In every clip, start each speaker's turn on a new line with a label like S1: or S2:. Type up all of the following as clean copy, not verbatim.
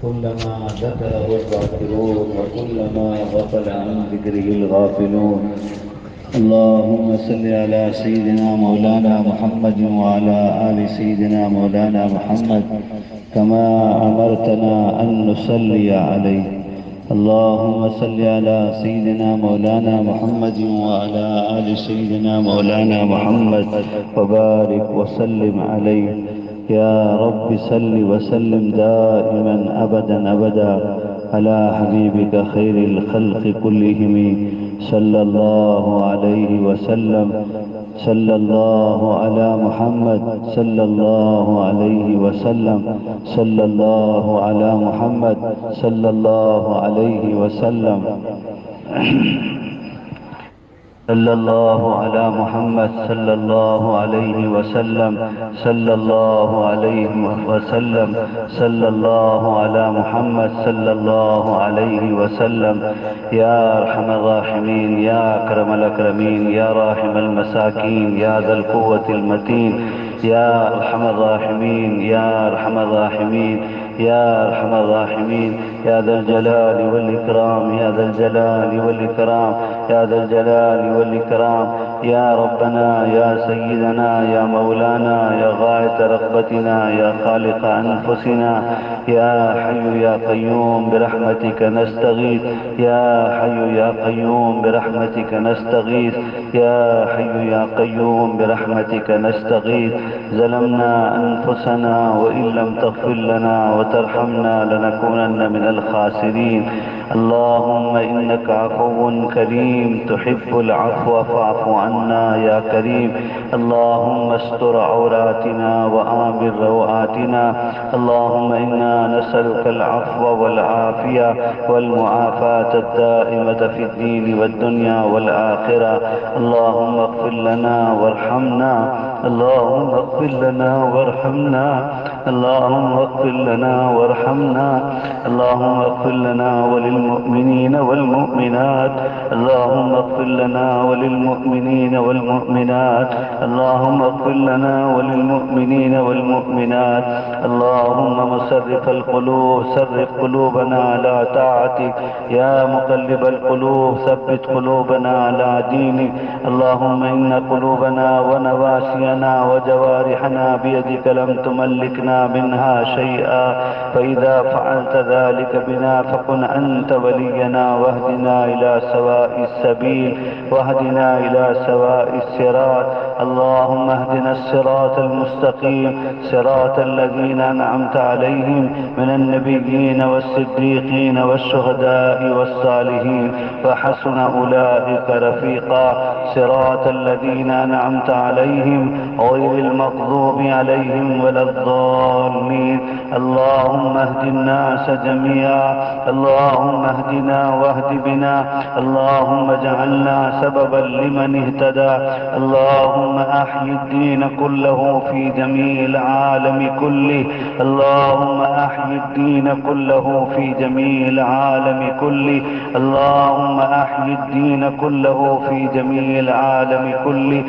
S1: كلما ذكره الذاكرون وكلما غفل عن ذكره الغافلون. اللهم صل على سيدنا مولانا محمد وعلى آل سيدنا مولانا محمد كما أمرتنا أن نصلي عليه. اللهم صل على سيدنا مولانا محمد وعلى آل سيدنا مولانا محمد وبارك وسلم عليه. يا رب صل وسلم دائما أبدا أبدا على حبيبك خير الخلق كلهم صلى الله عليه وسلم. صلى الله على محمد صلى الله عليه وسلم. صلى الله على محمد صلى الله عليه وسلم. صلى الله على محمد صلى الله عليه وسلم. صلى الله عليه وسلم. صلى الله على محمد صلى الله عليه وسلم. يا أرحم الراحمين يا أكرم الأكرمين يا راحم المساكين يا ذا القوة المتين يا أرحم الراحمين يا أرحم الراحمين يا أرحم الراحمين يا ذا الجلال والإكرام يا ذا الجلال والإكرام يا ذا الجلال والإكرام. يا ربنا يا سيدنا يا مولانا يا غاية رغبتنا يا خالق أنفسنا يا حي يا قيوم برحمتك نستغيث. يا حي يا قيوم برحمتك نستغيث. يا حي يا قيوم برحمتك نستغيث. ظلمنا أنفسنا وإن لم تغفر لنا وترحمنا لنكونن من الخاسرين. اللهم إنك عفو كريم تحب العفو فاعف عنا يا كريم. اللهم استر عوراتنا وآمن روآتنا. اللهم إنا نسألك العفو والعافية والمعافاة الدائمة في الدين والدنيا والآخرة. اللهم اغفر لنا وارحمنا. اللهم اغفر لنا وارحمنا. اللهم اغفر لنا وارحمنا. اللهم اغفر لنا وللمؤمنين والمؤمنات. اللهم اغفر لنا وللمؤمنين والمؤمنات. اللهم اغفر لنا وللمؤمنين والمؤمنات. اللهم مصرف القلوب صرف قلوبنا على طاعتك. يا مقلب القلوب ثبت قلوبنا على دينك. اللهم إن قلوبنا ونواسينا وجوارحنا بيدك لم تملكنا منها شيئا، فإذا فعلت ذلك بنا فكن أنت ولينا واهدنا إلى سواء السبيل واهدنا إلى سواء الصراط. اللهم اهدنا الصراط المستقيم صراط الذين أنعمت عليهم من النبيين والصديقين والشهداء والصالحين وحسن أولئك رفيقا. صراط الذين أنعمت عليهم غير المغضوب عليهم ولا الضالين. اللهم اهد الناس جميعا. اللهم اهدنا واهد بنا. اللهم اجعلنا سببا لمن اهتدى. اللهم احي الدين كله في جميع العالم كله. اللهم احي الدين كله في جميع العالم كله. اللهم احي الدين كله في جميع العالم كله.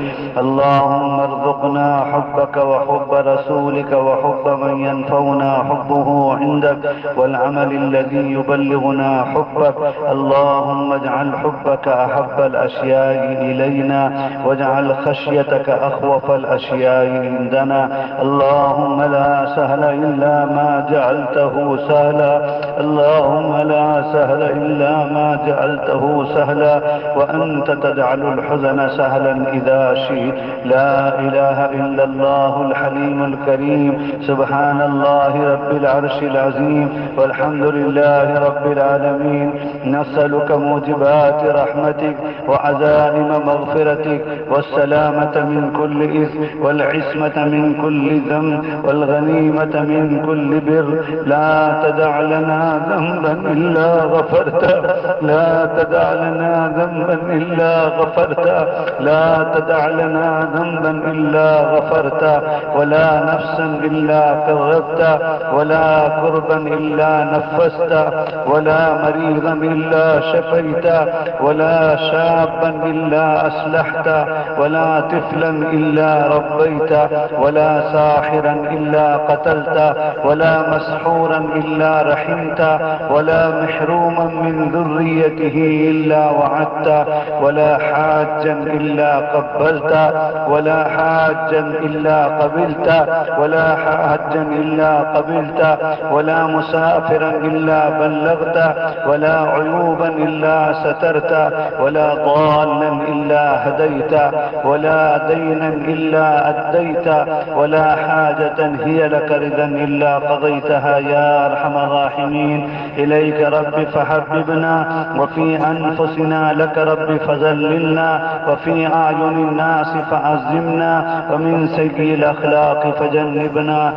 S1: اللهم ارزقنا حبك وحب رسولك وحب من ينفعنا حبه عندك والعمل الذي يبلغنا حبك. اللهم اجعل حبك أحب الأشياء إلينا واجعل خشيتك أخوف الأشياء عندنا. اللهم لا سهل إلا ما جعلته سهلا. اللهم لا سهل إلا ما جعلته سهلا وأنت تجعل الحزن سهلا إذا شئت. لا إله إلا الله الحليم الكريم. سبحان الله رب العرش العظيم والحمد لله رب العالمين. نسألك موجبات رحمتك وعزائم مغفرتك والسلامة من كل إثم والعصمة من كل ذنب والغنيمة من كل بر. لا تدع لنا ذنبا إلا غفرته. لا تدع لنا ذنبا إلا غفرته. لا تدع لنا ذنبا إلا غفرت ولا نفسا إلا قربت ولا كربا إلا نفست ولا مريضا إلا شفيت ولا شابا إلا أصلحت ولا طفلا إلا ربيت ولا ساحرا إلا قتلت ولا مسحورا إلا رحمت ولا محروما من ذريته إلا وعدت ولا حاجا إلا قبلت ولا حاجا إلا قبلت ولا حاجا إلا قبلت ولا مسافرا إلا بلغت ولا عيوبا إلا سترت ولا ضالا إلا هديت ولا دينا إلا أديت ولا حاجة هي لك رضا إلا قضيتها يا أرحم الراحمين. إليك رب فحببنا وفي أنفسنا لك رب فذللنا وفي أعين الناس فعزمنا ومن سيء الأخلاق فجنبنا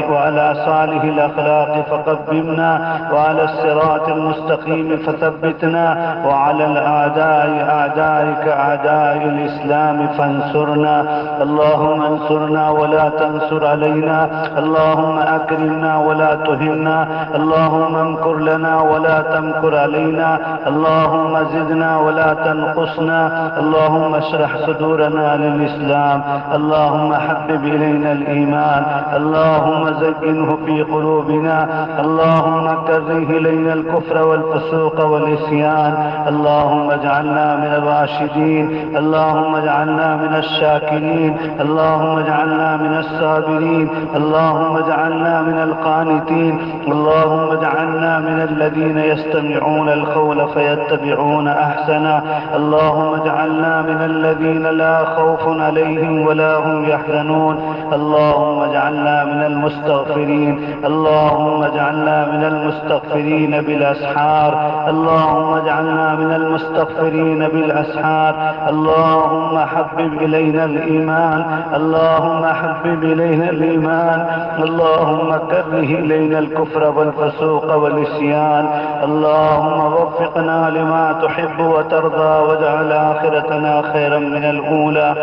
S1: وعلى صالح الأخلاق فقبمنا وعلى الصراط المستقيم فثبتنا وعلى الأعداء أعدائك أعداء الإسلام فانصرنا. اللهم انصرنا ولا تنصر علينا، اللهم أكرمنا ولا تهنا، اللهم امكر لنا ولا تمكر علينا، اللهم زدنا ولا تنقصنا، اللهم اشرح صدورنا للإسلام، اللهم حبب إلينا الإيمان، اللهم زينه في قلوبنا، اللهم كره إلينا الكفر والفسوق والعصيان، اللهم اجعلنا من الراشدين، اللهم اجعلنا من الشاكرين، اللهم اجعلنا من الصابرين، اللهم اجعلنا من القانتين، اللهم اجعلنا من الذين يستمعون القول فيتبعون أحسنه، اللهم اجعلنا من الذين لا خوف عليهم ولا هم يحزنون، اللهم اجعلنا من المستغفرين، اللهم اجعلنا من المستغفرين بالأسحار، اللهم اجعلنا من المستغفرين بالأسحار، اللهم حبب إلينا الإيمان، اللهم حبب إلينا الإيمان، اللهم كره إلينا الكفر والفسوق والعصيان، اللهم وفقنا لما تحب وترضى واجعل آخرتنا خيرا من الأولى.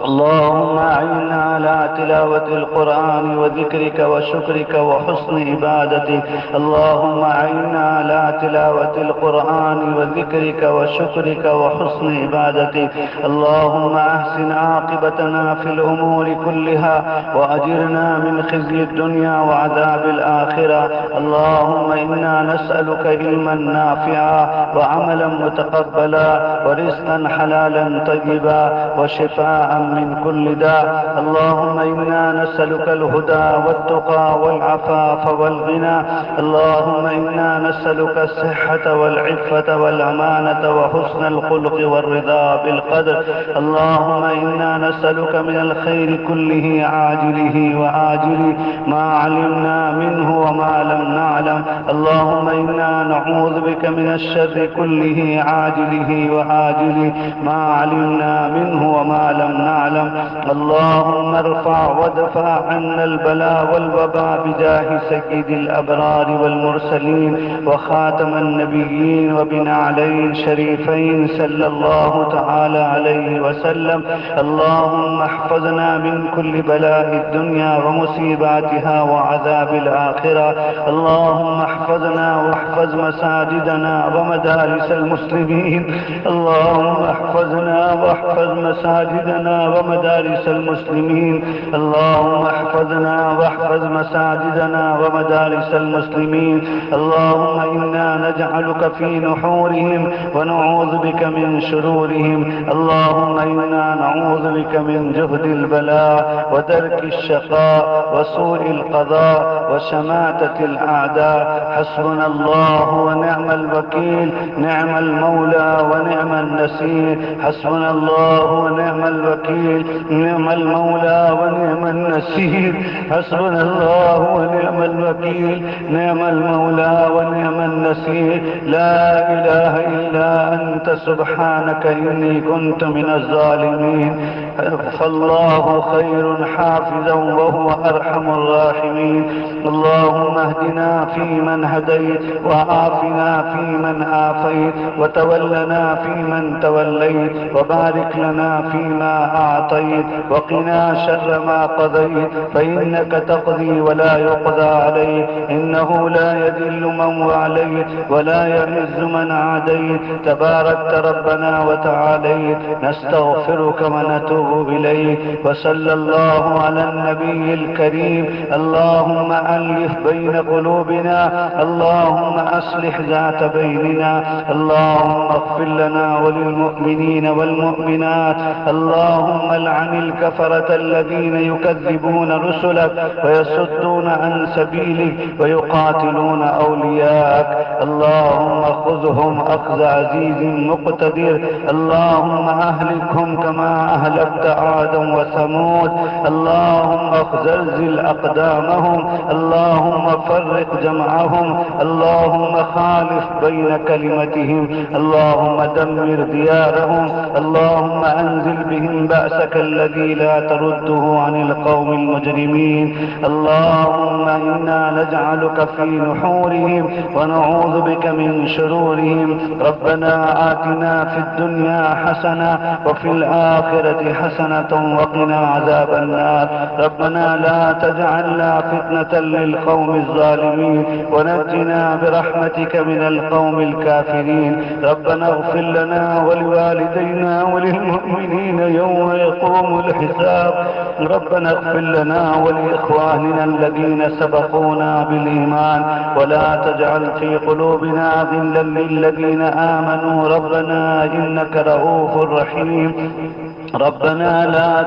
S1: اللهم أعنا على تلاوة القرآن وذكرك وشكرك وحسن عبادتك، اللهم أعنا على تلاوة القرآن وذكرك وشكرك وحسن عبادتك، اللهم أحسن عاقبتنا في الأمور كلها وأجرنا من خزي الدنيا وعذاب الآخرة، اللهم إنا نسألك علما نافعا وعملا متقبلا ورزقا حلالا طيبا وشفاء من كل داء، اللهم إنا نسألك الهدى والتقى والعفاف والغنى، اللهم إنا نسألك الصحة والعفة والأمانة وحسن الخلق والرضا بالقدر، اللهم إنا نسألك من الخير كله عاجله وآجله ما علمنا منه وما لم نعلم، اللهم إنا نعوذ بك من الشر كله عاجله وآجله ما علمنا منه وما لم نعلم، اللهم ارفع وادفع عنا البلاء والوباء بجاه سيد الأبرار والمرسلين وخاتم النبيين وبنعلين شريفين صلى الله تعالى عليه وسلم، اللهم احفظنا من كل بلاء الدنيا ومصيباتها وعذاب الآخرة، اللهم احفظنا واحفظ مساجدنا ومدارس المسلمين، اللهم احفظنا واحفظ مساجدنا ومدارس المسلمين، اللهم احفظنا واحفظ مساجدنا ومدارس المسلمين، اللهم إنا نجعلك في نحورهم ونعوذ بك من شرورهم، اللهم إنا نعوذ بك من جهد البلاء ودرك الشقاء وسوء القضاء وشماتة الأعداء، حسبنا الله ونعم الوكيل، نعم المولى ونعم النصير، حسبنا الله ونعم الوكيل، نعم المولى ونعم النصير، حسبنا الله ونعم الوكيل، نعم المولى ونعم النصير، لا إله إلا أنت سبحانك إني كنت من الظالمين، فالله خير حافظا وهو أرحم الراحمين، اللهم واهدنا فيمن هديت وعافنا فيمن عافيت وتولنا فيمن توليت وبارك لنا فيما أعطيت وقنا شر ما قضيت فإنك تقضي ولا يقضى عليك إنه لا يذل من واليت ولا يعز من عاديت تباركت ربنا وتعاليت نستغفرك ونتوب إليك وصلى الله على النبي الكريم اللهم ألف بين قلوبنا اللهم أصلح ذات بيننا اللهم اغفر لنا وللمؤمنين والمؤمنات اللهم العن الكفرة الذين يكذبون رسلك ويصدون عن سبيلك ويقاتلون أولياءك اللهم خذهم أخذ عزيز مقتدر اللهم أهلكهم كما أهلكت عادا وثمود اللهم زلزل أقدامهم اللهم فرق جمعهم اللهم خالف بين كلمتهم اللهم دمر ديارهم اللهم أنزل بهم بأسك الذي لا ترده عن القوم المجرمين اللهم إنا نجعلك في نحورهم ونعوذ بك من شرورهم ربنا آتنا في الدنيا حسنة وفي الآخرة حسنة وقنا عذاب النار ربنا لا تجعلنا فتنة للقوم الظالمين ونجنا برحمتك من القوم الكافرين ربنا اغفر لنا ولوالدينا وللمؤمنين يوم يقوم الحساب ربنا اغفر لنا ولإخواننا الذين سبقونا بالإيمان ولا تجعل في قلوبنا غلا للذين آمنوا ربنا إنك رؤوف رحيم ربنا لا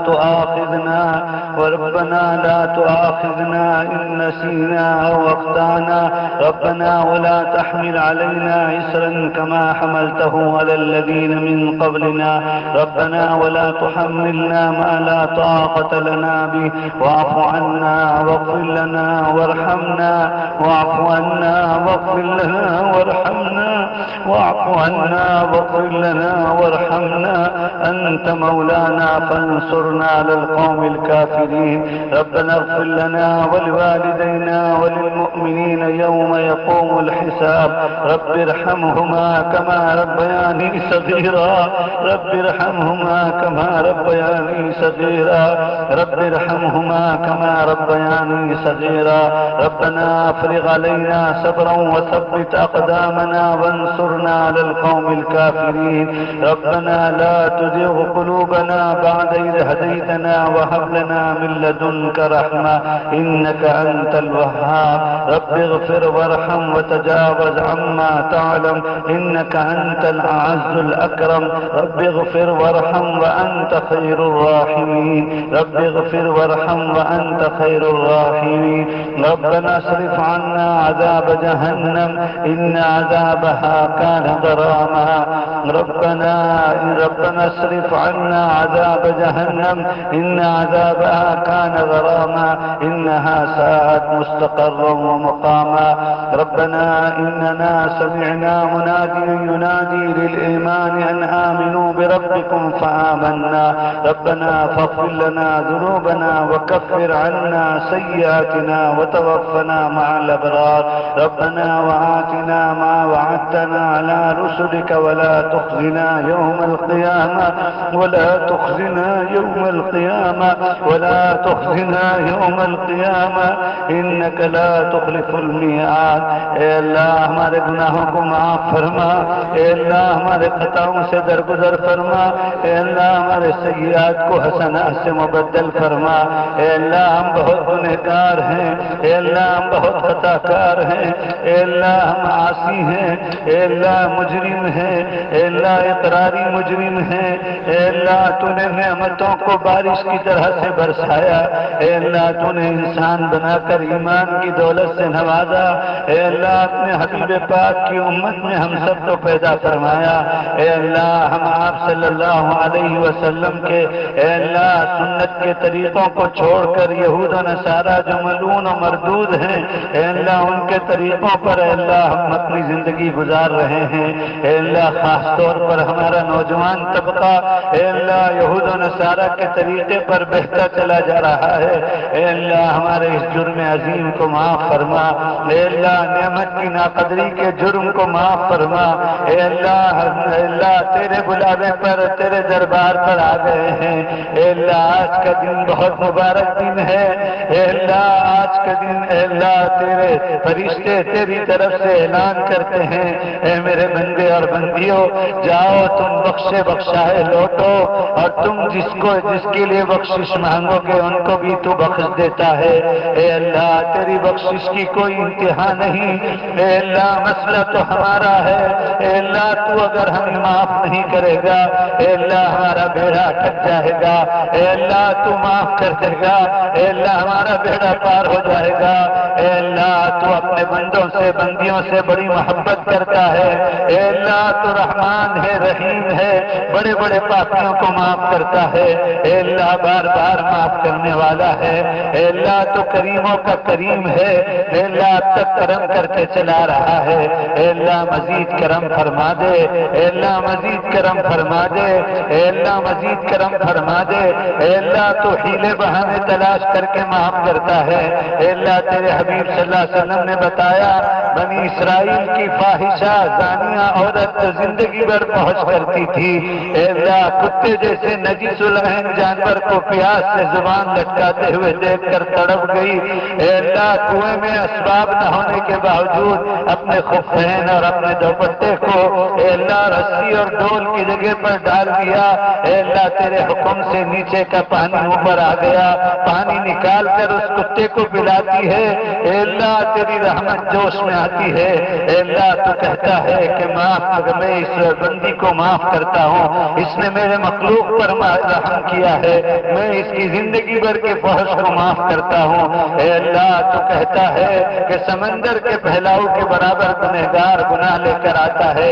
S1: تؤاخذنا إن نسينا أو أخطأنا ربنا ولا تحمل علينا إسرا كما حملته على الذين من قبلنا ربنا ولا تحملنا ما لا طاقة لنا به واعف عنا واغفر لنا وارحمنا واعف عنا واغفر لنا وارحمنا واعف عنا واغفر لنا وارحمنا أنت مولانا فانصرنا على القوم الكافرين ربنا اغفر لنا ولوالدينا وللمؤمنين يوم يقوم الحساب رب ارحمهما كما ربياني صغيرا رب ارحمهما كما ربياني صغيرا رب ارحمهما كما ربياني صغيرا ربنا افرغ علينا صبرا وثبت أقدامنا وانصرنا على القوم الكافرين ربنا لا تزغ قلوبنا بعد إذ هديتنا وهب لنا من لدنك رحمة إنك أنت الوهاب رب اغفر وارحم وتجاوز عما تعلم إنك أنت الأعز الأكرم رب اغفر وارحم وأنت خير الراحمين رب اغفر وارحم وأنت خير الراحمين ربنا اصرف عنا عذاب جهنم إن عذابها كان غراما ربنا اصرف عنا عذاب جهنم إن عذابها كان غراما إنها ساءت مستقرا ومقاما ربنا إننا سمعنا مناديا ينادي للإيمان أن آمنوا بربكم فآمنا ربنا فاغفر لنا ذنوبنا وكفر عنا سيئاتنا وتوفنا مع الأبرار ربنا وآتنا ما وعدتنا على رسلك ولا تخزنا يوم القيامة ولا تخزنا يوم القيامة ولا تخزنا يوم القيامة إنك لا تخلف الميعاد اے اللہ ہمارے گناہوں کو معاف فرما اے اللہ ہمارے خطاؤں سے درگزر فرما اے اللہ ہمارے سیئات کو حسنات سے مبدل فرما اے اللہ ہم بہت گنہگار ہیں اے اللہ ہم بہت خطا کار ہیں اے اللہ ہم عاصی ہیں اے اللہ مجرم ہیں اے اللہ اقراری مجرم ہیں اے اللہ تو نے نعمتوں کو بارش کی طرح سے برسایا اے اللہ تو نے انسان بنا کر ایمان کی دولت سے نوازا اے اللہ اپنے حبیب پاک کی امت میں ہم سب کو پیدا فرمایا اے اللہ ہم آپ صلی اللہ علیہ وسلم کے اے اللہ سنت کے طریقوں کو چھوڑ کر یہود و نصارہ جو ملعون و مردود ہیں اے اللہ ان کے طریقوں پر اے اللہ ہم اپنی زندگی گزار رہے ہیں اے اللہ خاص طور پر ہمارا نوجوان طبقہ اے اللہ یہود و نصارہ کے طریقے پر بہتا چلا جا رہا ہے، اے اللہ ہمارے اس جرم عظیم کو معاف فرما، اے اللہ نعمت کی ناقدری کے جرم کو معاف فرما، اے اللہ تیرے بلاوے پر تیرے دربار پر آ گئے ہیں، اے اللہ آج کا دن بہت مبارک دن ہے، اے اللہ آج کا دن اے اللہ تیرے فرشتے تیری طرف سے اعلان کرتے ہیں، اے میرے بندے اور بندیوں جاؤ تم بخشے بخشائے لوٹو، اور تم جس کے لیے بخشش مانگو گے ان کو بھی تو بخش دیتا ہے، اے اللہ تیری بخشش کی کوئی انتہا نہیں، اے اللہ مسئلہ تو ہمارا ہے، اے اللہ تو اگر ہمیں معاف نہیں کرے گا اے اللہ ہمارا بیڑا ٹک جائے گا، اے اللہ تو معاف کر دے گا، اے اللہ ہمارا بیڑا پار ہو جائے گا، اے اللہ تو اپنے بندوں سے بندیوں سے بڑی محبت کرتا ہے، اے اللہ تو رحمان ہے رحیم ہے، بڑے بڑے پاپیوں کو معاف کرتا ہے، اے اللہ بار بار معاف کرنے والا ہے، اے اللہ تو کریموں کا کریم ہے، اے اللہ اب تک کرم کرتے چلا رہا ہے، اے اللہ مزید کرم فرما دے، اے اللہ مزید کرم فرما دے، اے اللہ مزید کرم فرما دے، اے اللہ تو حیلے بہانے تلاش کر کے معاف کرتا ہے، اے اللہ تیرے حبیب صلی اللہ علیہ وسلم نے بتایا بنی اسرائیل کی فاحشہ زانیہ عورت زندگی بھر پہنچ کرتی تھی، اے اللہ کتے جیسے نجس العین جانور کو پیاس سے زبان لٹکاتے ہوئے دیکھ کر تڑپ گئی، اے اللہ کنویں میں اسباب نہ ہونے کے باوجود اپنے خفین اور اپنے دوپٹے کو اے اللہ رسی اور ڈول کی جگہ پر ڈال دیا، اے اللہ تیرے حکم سے نیچے کا پانی اوپر آ گیا، پانی نکال کر اس کتے کو پلاتی ہے، اے اللہ تیری رحمت جوش میں آتی ہے، اے اللہ تو کہتا ہے کہ معاف اگر میں اس بندی کو معاف کرتا ہوں، اس نے میرے مخلوق پر رحم کیا ہے، میں اس کی زندگی بھر کے فحش کو معاف کرتا ہوں، اے اللہ تو کہتا ہے کہ سمندر کے پھیلاؤ کے برابر گنہگار گناہ لے کر آتا ہے،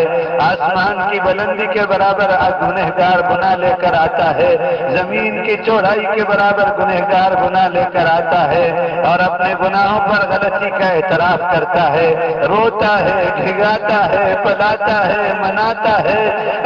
S1: آسمان کی بلندی کے برابر گنہگار گناہ لے کر آتا ہے، زمین کی چوڑائی کے برابر گنہگار گناہ لے کر آتا ہے، اور اپنے گناہوں پر غلطی کا اعتراف کرتا ہے، روتا ہے بھگاتا ہے پلاتا ہے مناتا ہے،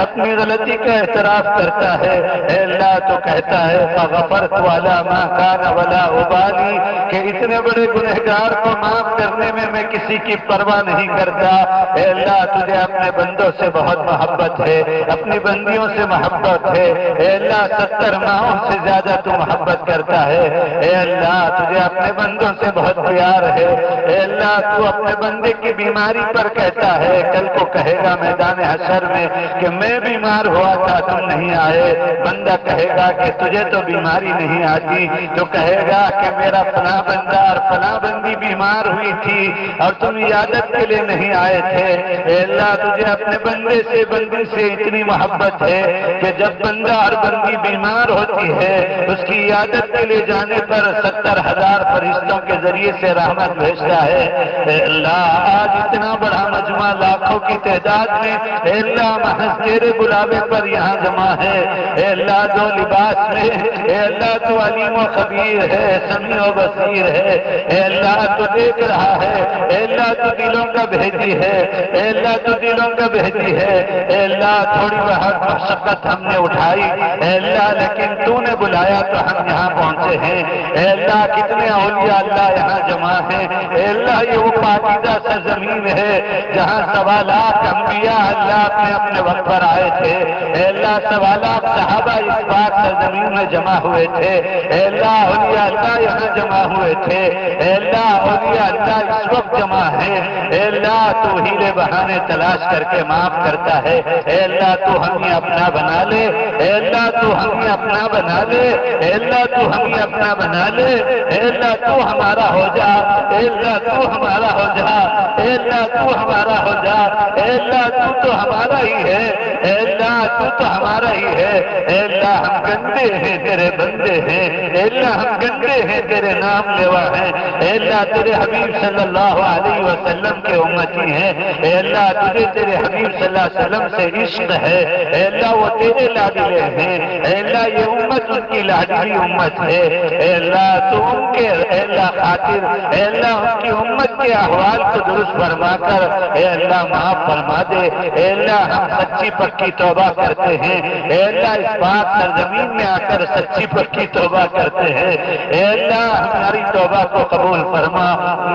S1: اپنی غلطی کا اعتراف کرتا ہے، اے اللہ تو کہتا ہے فغفرت علی ما کان ولا ابالی کہ اتنے بڑے گنہگار کو معاف کرنے میں کسی کی پرواہ نہیں کرتا، اے اللہ تجھے اپنے بندوں سے بہت محبت ہے، اپنی بندیوں سے محبت ہے، اے اللہ 70 ماہوں سے زیادہ تو محبت کرتا ہے، اے اللہ تجھے اپنے بندوں سے بہت پیار ہے، اے اللہ تو اپنے بندے کی بیماری پر کہتا ہے کل کو کہے گا میدان حشر میں کہ میں بیمار ہوا تھا تم نہیں آئے، بندہ کہے گا کہ تجھے تو بیماری نہیں آتی، تو کہے گا کہ میرا فلاں بندہ اور فلاں بندی بیمار ہوئی تھی اور تم عیادت کے لیے نہیں آئے تھے، اے اللہ تجھے اپنے بندے سے بندی سے اتنی محبت ہے کہ جب بندہ اور بندی بیمار ہوتی ہے اس کی عیادت کے لیے جانے پر 70,000 فرشتوں کے ذریعے سے رحمت بھیجتا ہے، اے اللہ آج اتنا بڑا مجمع لاکھوں کی تعداد میں اے اللہ محض تیرے بلاوے پر یہاں جمع ہے، اے اللہ جو لباس میں اے اللہ تو علیم و خبیر ہے سمیع و بصیر ہے، اے اللہ تو دیکھ رہا ہے، اے اللہ تو دلوں کا بھیجی ہے، اے اللہ تو دلوں کا بھیجی ہے، اے اللہ تھوڑی بہت مشقت ہم نے اٹھائی اے اللہ لیکن تو نے بلایا تو ہم یہاں پہنچے ہیں، اے اللہ کتنے اولیاء اللہ یہاں جمع ہیں، اے اللہ یہ وہ پاکیزہ سرزمین ہے جہاں 1.25 لاکھ انبیاء اللہ اپنے وقت پر آئے تھے، اے اللہ 1.25 لاکھ صحابہ اس پاک سرزمین میں جمع ہوئے تھے، اے اللہ اولیاء اللہ یہاں جمع ہوئے تھے، اے اللہ اولیاء اللہ اس وقت جمع ہے، اے اللہ تو ہیلے بہانے تلاش کر کے معاف کرتا ہے، اے اللہ تو ہمیں اپنا بنا لے، اے اللہ تو ہمیں اپنا بنا لے، اے اللہ تو ہمیں اپنا بنا لے، اے اللہ تو ہمارا ہو جا، اے اللہ تو ہمارا ہو جا، اے اللہ تو ہمارا ہو جا، اے اللہ تو ہمارا ہی ہے، اے اللہ تو ہمارا ہی ہے، اے اللہ ہم گندے ہیں تیرے بندے ہیں، اے اللہ ہم گندے ہیں تیرے نام لیوا ہیں، اے اللہ تیرے حبیب صلی اللہ علیہ وسلم کے امتی ہیں، اے اللہ تجھے تیرے حبیب صلی اللہ علیہ وسلم سے عشق ہے، اے اللہ وہ تیرے لاڈلے ہیں، اے اللہ یہ امت ان کی لاڈلی امت ہے، اے اللہ تو ان کے اے اللہ خاطر اے اللہ ان کی امت کے احوال کو درست فرما کر اے اللہ معاف فرما فرما دے۔ اے اللہ ہم سچی پکی توبہ کرتے ہیں، اے اللہ اس پاک سرزمین میں آ کر سچی پکی توبہ کرتے ہیں، اے اللہ ہماری توبہ کو قبول فرما،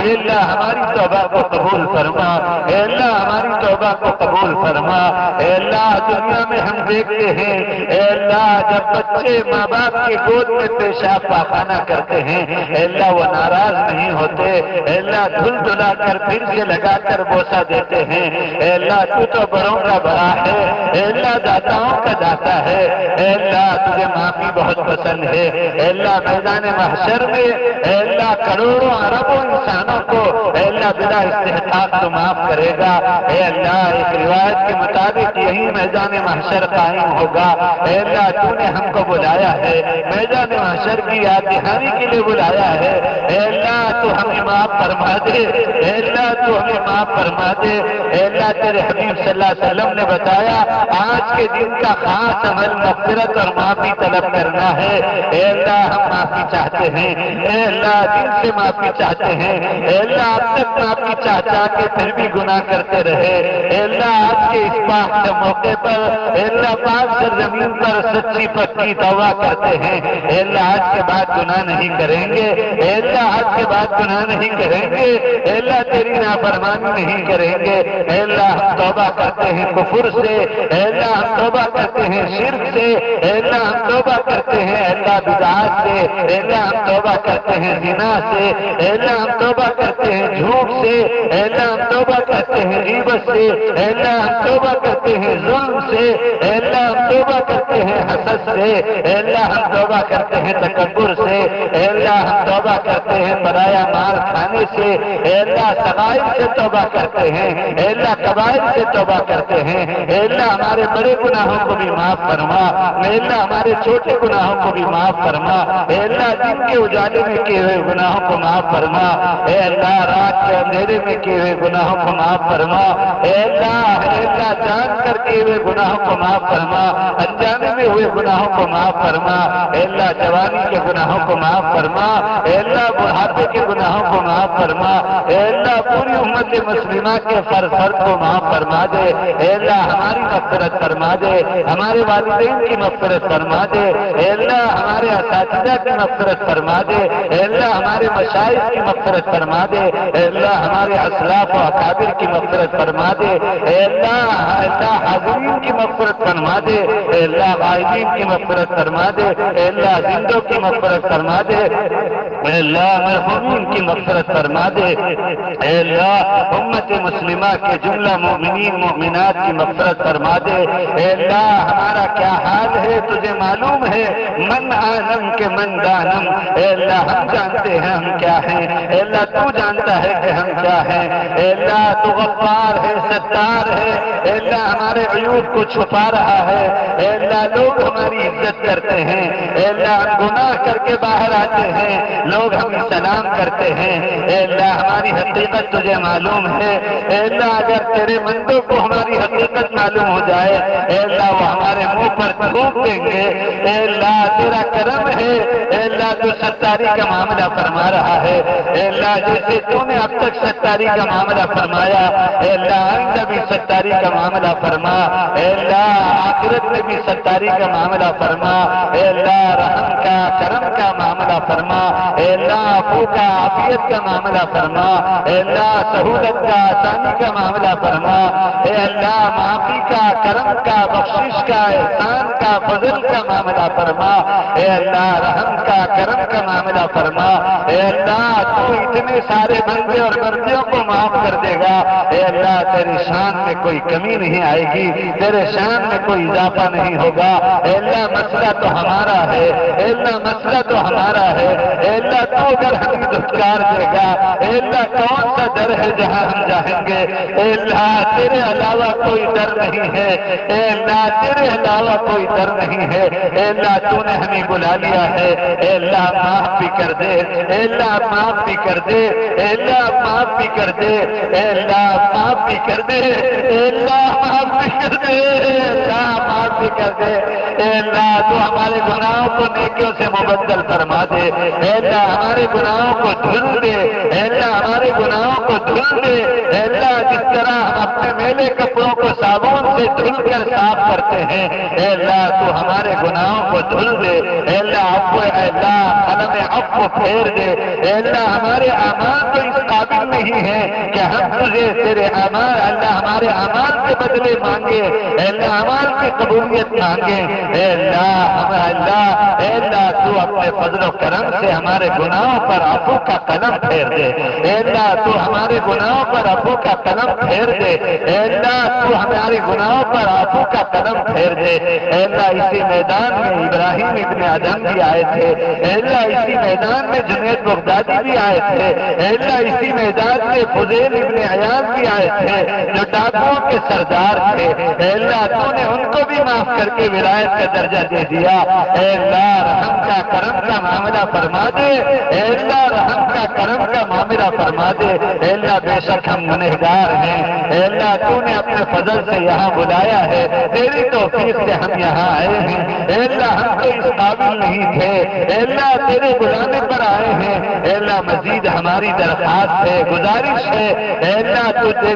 S1: اے اللہ ہماری توبہ کو قبول فرما، اے اللہ ہماری توبہ کو قبول فرما۔ اے اللہ دنیا میں ہم دیکھتے ہیں اے اللہ جب بچے ماں باپ کے گود میں پیشاب پاخانہ کرتے ہیں اے اللہ وہ ناراض نہیں ہوتے، اے اللہ دھل دھلا کر پھر سے لگا کر بوسہ دیتے ہیں۔ اے اللہ تو تو بڑوں کا بڑا ہے، اے اللہ داتاؤں کا داتا ہے، اے اللہ تجھے معافی بہت پسند ہے۔ اے اللہ میدان محشر میں اے اللہ کروڑوں اربوں انسانوں کو اے اللہ بلا استحقاق تو معاف کرے گا۔ اے اللہ ایک روایت کے مطابق یہی میدان محشر قائم ہوگا۔ اے اللہ تو نے ہم کو بلایا ہے، میدان محشر کی یاد دہانی کے لیے بلایا ہے۔ اے اللہ تو ہمیں معاف فرما دے، اے اللہ تو ہمیں معاف فرما دے۔ اے اللہ تیرے حبیب صلی اللہ علیہ وسلم نے بتایا آج کے دن کا خاص عمل مغفرت اور معافی طلب کرنا ہے۔ اے اللہ ہم معافی چاہتے ہیں، اے اللہ دل سے معافی چاہتے ہیں، اے اللہ اب تک معافی چاہ کے پھر بھی گناہ کرتے رہے۔ اے اللہ آج کے اس پاک کے موقع پر اے اللہ پاک سرزمین پر سچی پکی توبہ کرتے ہیں، اے اللہ آج کے بعد گناہ نہیں کریں گے، اے اللہ آج کے بعد گناہ نہیں کریں گے، اے اللہ تیری نافرمانی نہیں کریں گے۔ اے اللہ ہم توبہ کرتے ہیں کفر سے، اے اللہ ہم توبہ کرتے ہیں شرک سے، اے اللہ ہم توبہ کرتے ہیں اے اللہ بدعات سے، اے اللہ ہم توبہ کرتے ہیں زنا سے، اے اللہ ہم توبہ کرتے ہیں جھوٹ سے، اے اللہ ہم توبہ کرتے ہیں غیبت سے، اے اللہ ہم توبہ کرتے ہیں ظلم سے، اے اللہ ہم توبہ کرتے ہیں حسد سے، اے اللہ ہم توبہ کرتے ہیں تکبر سے، اے اللہ ہم توبہ کرتے ہیں پرایا مال کھانے سے، اے اللہ صغائر سے توبہ کرتے ہیں، اے اللہ کبائر سے توبہ کرتے ہیں۔ اے اللہ ہمارے بڑے گناہوں کو بھی معاف فرما، اے اللہ ہمارے چھوٹے گناہوں کو بھی معاف فرما، اے اللہ دن کے اجالے میں کیے ہوئے گناہوں کو معاف فرما، اے اللہ رات کے اندھیرے میں کیے ہوئے گناہوں کو معاف فرما، اے اللہ جان کر کیے ہوئے گناہوں کو معاف فرما، انجانے میں ہوئے گناہوں کو معاف فرما، اے اللہ جوانی کے گناہوں کو معاف فرما، اے اللہ بڑھاپے کے گناہوں کو معاف فرما، اے اللہ پوری امت مسلمہ کے فرد کو معاف فرما دے، اے اللہ ہماری مغفرت فرما دے، ہمارے والدین کی مغفرت فرما دے، اے اللہ ہمارے اساتذہ کی مغفرت فرما دے، اے اللہ ہمارے مشائخ کی مغفرت فرما دے، اے اللہ ہمارے اسلاف و اکابر کی مغفرت فرما دے، اے اللہ حاضرین کی مغفرت فرما دے، اے اللہ غائبین کی مغفرت فرما دے، اے اللہ زندوں کی مغفرت فرما دے، اے اللہ مرحومین کی مغفرت فرما دے، اے اللہ امت مسلمہ کے جملہ مومنین مومنات کی مغفرت فرما دے۔ اے اللہ ہمارا کیا حال ہے تجھے معلوم ہے، من عالم کے من دانم، اے اللہ ہم جانتے ہیں ہم کیا ہیں، اے اللہ تو جانتا ہے کہ ہم کیا ہیں، اے اللہ تو غفار ہے ستار ہے، اے اللہ ہمارے عیوب کو چھپا رہا ہے، اے اللہ لوگ ہماری عزت کرتے ہیں، اے اللہ ہم گناہ کر کے باہر آتے ہیں، لوگ ہمیں سلام کرتے ہیں، اے اللہ ہماری حقیقت تجھے معلوم ہے، اے اللہ اگر تیرے بندوں کو ہماری حقیقت معلوم ہو جائے اے اللہ وہ ہمارے منہ پر تھوک دیں گے، اے اللہ تیرا کرم ہے، اے اللہ تو ستاری کا معاملہ فرما رہا ہے، اے اللہ جیسے تو نے اب تک ستاری کا معاملہ فرمایا اے اللہ آئندہ بھی ستاری کا معاملہ فرما، اے اللہ آخرت میں بھی ستاری کا معاملہ فرما، اے اللہ رحم کا کرم کا معاملہ فرما، اے اللہ عفو کا عافیت کا معاملہ فرما، اے اللہ سہولت کا آسانی کا معاملہ فرما، اے اللہ معافی کا کرم کا بخشش کا احسان کا فضل کا معاملہ فرما، اے اللہ رحم کا کرم کا معاملہ فرما، اے اللہ تو اتنے سارے بندے اور بندیوں کو معاف کر دے گا، اے اللہ تیری شان میں کوئی کمی نہیں آئے گی، تیرے شان میں کوئی اضافہ نہیں ہوگا، اے اللہ مسئلہ تو ہمارا ہے، اے اللہ مسئلہ تو ہمارا ہے، اے اللہ تو اگر ہمیں دھتکار دے گا اے اللہ کون سا در ہے جہاں ہم جائیں گے، اے اللہ تیرے علاوہ کوئی در نہیں ہے، اے اللہ تیرے علاوہ کوئی در نہیں ہے، اے اللہ تو نے ہمیں بلا لیا ہے، اے اللہ معاف بھی کر دے، اے اللہ معاف بھی کر دے، اے اللہ معاف بھی کر دے، اے اللہ معاف بھی کر دے، اے اللہ معاف بھی کر دے، اے اللہ معاف بھی کر دے، اے اللہ تو ہمارے گناہوں کو نیکیوں سے مبدل فرما دے، اے اللہ ہمارے گناہوں کو دھل دے، اے اللہ ہمارے گناہوں کو دھل دے، اے اللہ جس طرح ہم اپنے میلے کپڑوں کو صابن سے دھل کر صاف کرتے ہیں، اے اللہ تو ہمارے گناہوں کو دھل دے، اے اللہ عفو، اے اللہ قلم عفو پھیر دے، اے اللہ ہمارے اعمال تو اس قابل نہیں ہیں کہ ہم تجھے تیرے اعمال اللہ ہمارے اعمال کے بدلے مانگے، اے اللہ اعمال کی قبولیت مانگے، اے اللہ تو اپنے فضل و کرم سے ہمارے گناہوں پر عفو کا قلم پھیر دے، اے اللہ تو ہمارے گناہوں پر عفو کا قلم پھیر دے، اے اللہ تو ہمارے گناہوں پر عفو کا قلم پھیر دے، اے اللہ اسی میدان میں ابراہیم ابن ادم بھی آئے تھے، اے اللہ اسی میدان میں جنید بغدادی بھی آئے تھے، اے اللہ اسی میدان میں فضیل ابن عیاض بھی آئے تھے جو ڈاکوؤں کے سردار تھے، اے اللہ تو نے ان کو بھی معاف کر کے ولایت کا درجہ دے دیا، اے اللہ رحم کا کرم کا معاملہ فرما دے، اے اللہ رحم کا کرم کا معاملہ فرما دے، اے اللہ بے شک ہم گنہگار ہیں، اے اللہ تو نے اپنے فضل سے یہاں بلایا ہے، تیری توفیق سے ہم یہاں آئے ہیں، اے اللہ ہم تو اس قابل نہیں تھے، اے اللہ تیرے بلانے پر آئے ہیں، اے اللہ مزید ہماری درخواست ہے، گزارش ہے، اے اللہ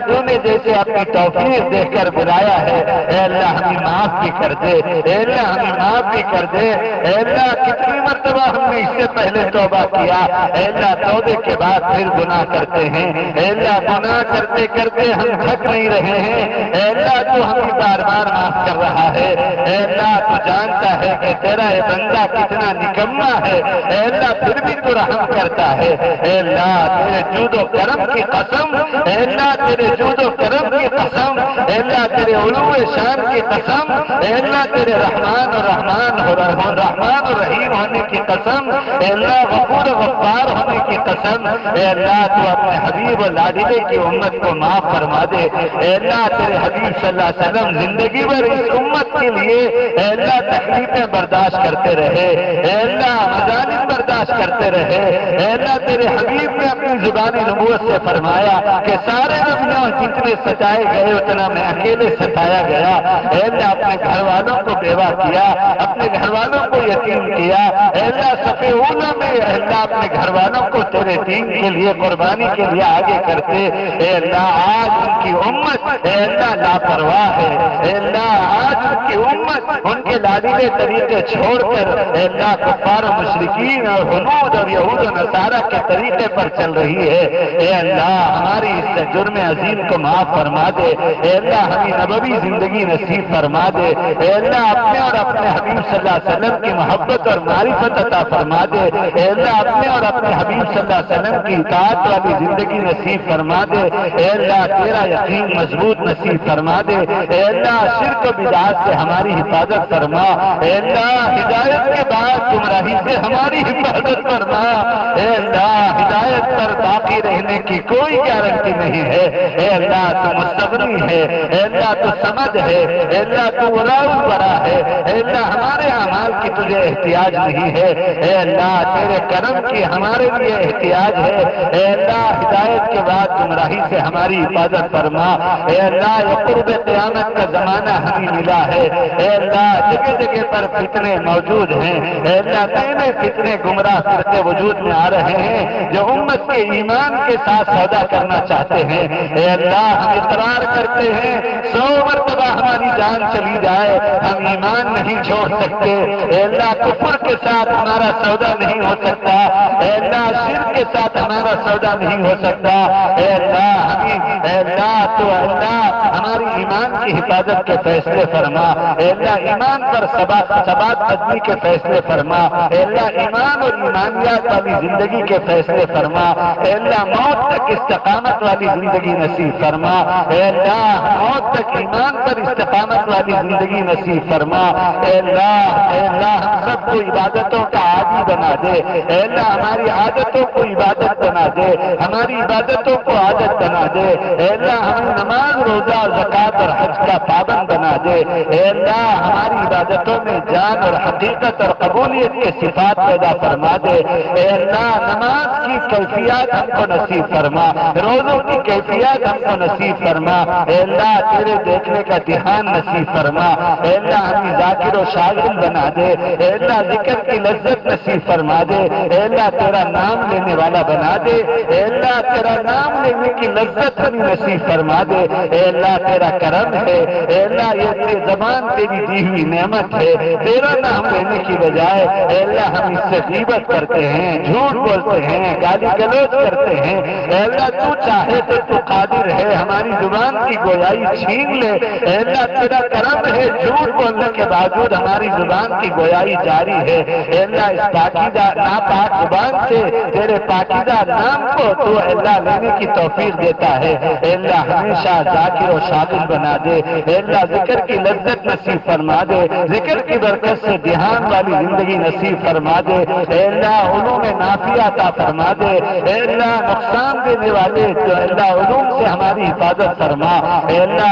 S1: تو نے جیسے اپنی توفیق دے کر بلایا ہے، اے اللہ ہمیں معاف بھی کر دے، اے اللہ ہمیں معاف بھی کر دے، اے اللہ کتنی مرتبہ ہم نے اس سے پہلے توبہ کیا، اے اللہ توبے کے بعد پھر گناہ کرتے ہیں، اے اللہ گناہ کرتے کرتے ہم تھک نہیں رہے ہیں، اے اللہ تو ہمیں بار بار معاف کر رہا ہے، اے اللہ تو جانتا ہے کہ تیرا یہ بندہ کتنا نکما ہے، اے اللہ پھر بھی تو رحم کرتا ہے، اے اللہ تیرے جود و کرم کی قسم، اے اللہ تیرے جود و کرم کی قسم، اے اللہ تیرے علو شان کی قسم، اے اللہ تیرے رحمان و رحیم ہونے کی قسم، اے اللہ غفور و غفار ہونے کی قسم، اے اللہ تو اپنے حبیب و لادلے کی امت کو معاف فرما دے، اے اللہ تیرے حبیب صلی اللہ علیہ وسلم زندگی بھر اس امت کے لیے اے اللہ تکلیفیں برداشت کرتے رہے، اے اللہ مظالم برداشت کرتے رہے، اے اللہ تیرے حبیب نے اپنی زبان نبوت سے فرمایا کہ سارے نبیوں جتنے ستائے گئے اتنا میں اکیلے ستایا گیا، اے اللہ اپنے گھر والوں کو بیوہ کیا، اپنے گھر والوں کو یتیم کیا، اے اللہ صف اولا میں اے اللہ اپنے گھر والوں کو تیرے دین کے لیے قربانی کے لیے آگے کرتے، اے اللہ آج ان کی امت اے اللہ لاپرواہ ہے، اے اللہ آج ان کی امت ان کے لادیلے طریقے چھوڑ کر اے اللہ کفار و مشرکین اور ہنود اور یہود و نصارہ کے طریقے پر چل رہی ہے، اے اللہ ہماری اس جرم عظیم کو معاف فرما دے، اے اللہ ہمیں نبوی زندگی نصیب فرما دے، اے اللہ اپنے اور اپنے حبیب صلی اللہ علیہ وسلم کی محبت اور معرفت عطا فرما دے، اے اللہ اپنے اور اپنے حبیب صلی اللہ علیہ وسلم کی اطاعت والی زندگی نصیب فرما دے، اے اللہ تیرا یقین مضبوط نصیب فرما دے، اے اللہ شرک و بدعات سے ہماری حفاظت فرما، اے اللہ ہدایت کے بعد گمراہی سے ہماری حفاظت فرما، اے اللہ ہدایت پر باقی رہنے کی کوئی گارنٹی نہیں ہے، اے اللہ تو مستغنی ہے، اے اللہ تو سمجھ ہے، اے اللہ تو ولا برا ہے، اے اللہ ہمارے اعمال کی تجھے احتیاج نہیں ہے، اے اللہ تیرے کرم کی ہمارے لیے احتیاج ہے، اے اللہ ہدایت کے بعد گمراہی سے ہماری حفاظت فرما، اے اللہ یہ قرب قیامت کا زمانہ ہمیں ملا ہے، اے اللہ جگہ جگہ پر فتنے موجود ہیں، اے اللہ نئے نئے فتنے گمراہ کرتے وجود میں آ رہے ہیں جو امت کے ایمان کے ساتھ سودا کرنا چاہتے ہیں، اے اللہ ہم اقرار کرتے ہیں 100 مرتبہ ہماری جان چلی جائے ہم ایمان نہیں چھوڑ سکتے، اے اللہ کفر کے ساتھ ہمارا سودا نہیں ہو سکتا، اے اللہ شرک کے ساتھ ہمارا سودا نہیں ہو سکتا، اے اللہ تو اللہ ہماری ایمان کی حفاظت کے فیصلے فرما، اے اللہ ایمان پر ثبات قدمی کے فیصلے فرما، اے اللہ ایمان اور ایمانیات والی زندگی کے فیصلے فرما، اے اللہ موت تک استقامت والی زندگی نصیب فرما، اے اللہ موت تک ایمان پر استقامت والی زندگی نصیب فرما، اے اللہ ہم سب کو عبادتوں کا عادی بنا دے، اے اللہ ہماری عادتوں کو عبادت بنا دے، ہماری عبادتوں کو عادت بنا دے، اے اللہ ہمیں نماز روزہ زکوٰۃ اور حج کا پابند بنا دے۔ اے اللہ ہماری عبادتوں میں جان اور حقیقت اور قبولیت کے صفات پیدا فرما دے۔ اے اللہ نماز کی کیفیات ہم کو نصیب فرما، روزوں کی کیفیات ہم کو نصیب فرما۔ اے اللہ تیرے دیکھنے کا دھیان نصیب فرما۔ اے اللہ ہمیں ذاکر و شاغل بنا دے۔ اے اللہ ذکر کی لذت نصیب فرما دے۔ اے اللہ تیرا نام لینے والا بنا دے۔ اے اللہ تیرا نام لینے کی لذت ہمیں نصیب فرما دے۔ اے اللہ تیرا کرم ہے۔ اے اللہ یہ زبان تیری دی ہوئی نعمت ہے، تیرا نام لینے کی بجائے اے اللہ ہم اس سے غیبت کرتے ہیں، جھوٹ بولتے ہیں، گالی گلوچ کرتے ہیں۔ اے اللہ تو چاہے تو تو قادر ہے ہماری زبان کی گویائی چھین لے۔ اے اللہ تیرا کرم ہے، جھوٹ بولنے کے باوجود ہماری زبان کی گویائی جاری ہے۔ اے اللہ اس پاکیزہ ناپاک زبان سے تیرے پاکیزہ نام کو تو اے اللہ لینے کی توفیق دیتا ہے۔ اے اللہ ہمیشہ ذاکر و شاغل بنا دے۔ اے اللہ ذکر کی لذت نصیب فرما دے، ذکر کی برکت سے دھیان والی زندگی نصیب فرما دے۔ اے اللہ علوم نافعہ عطا فرما دے۔ اے اللہ نقصان دینے والے تو اے اللہ علوم سے ہماری حفاظت فرما۔ اے اللہ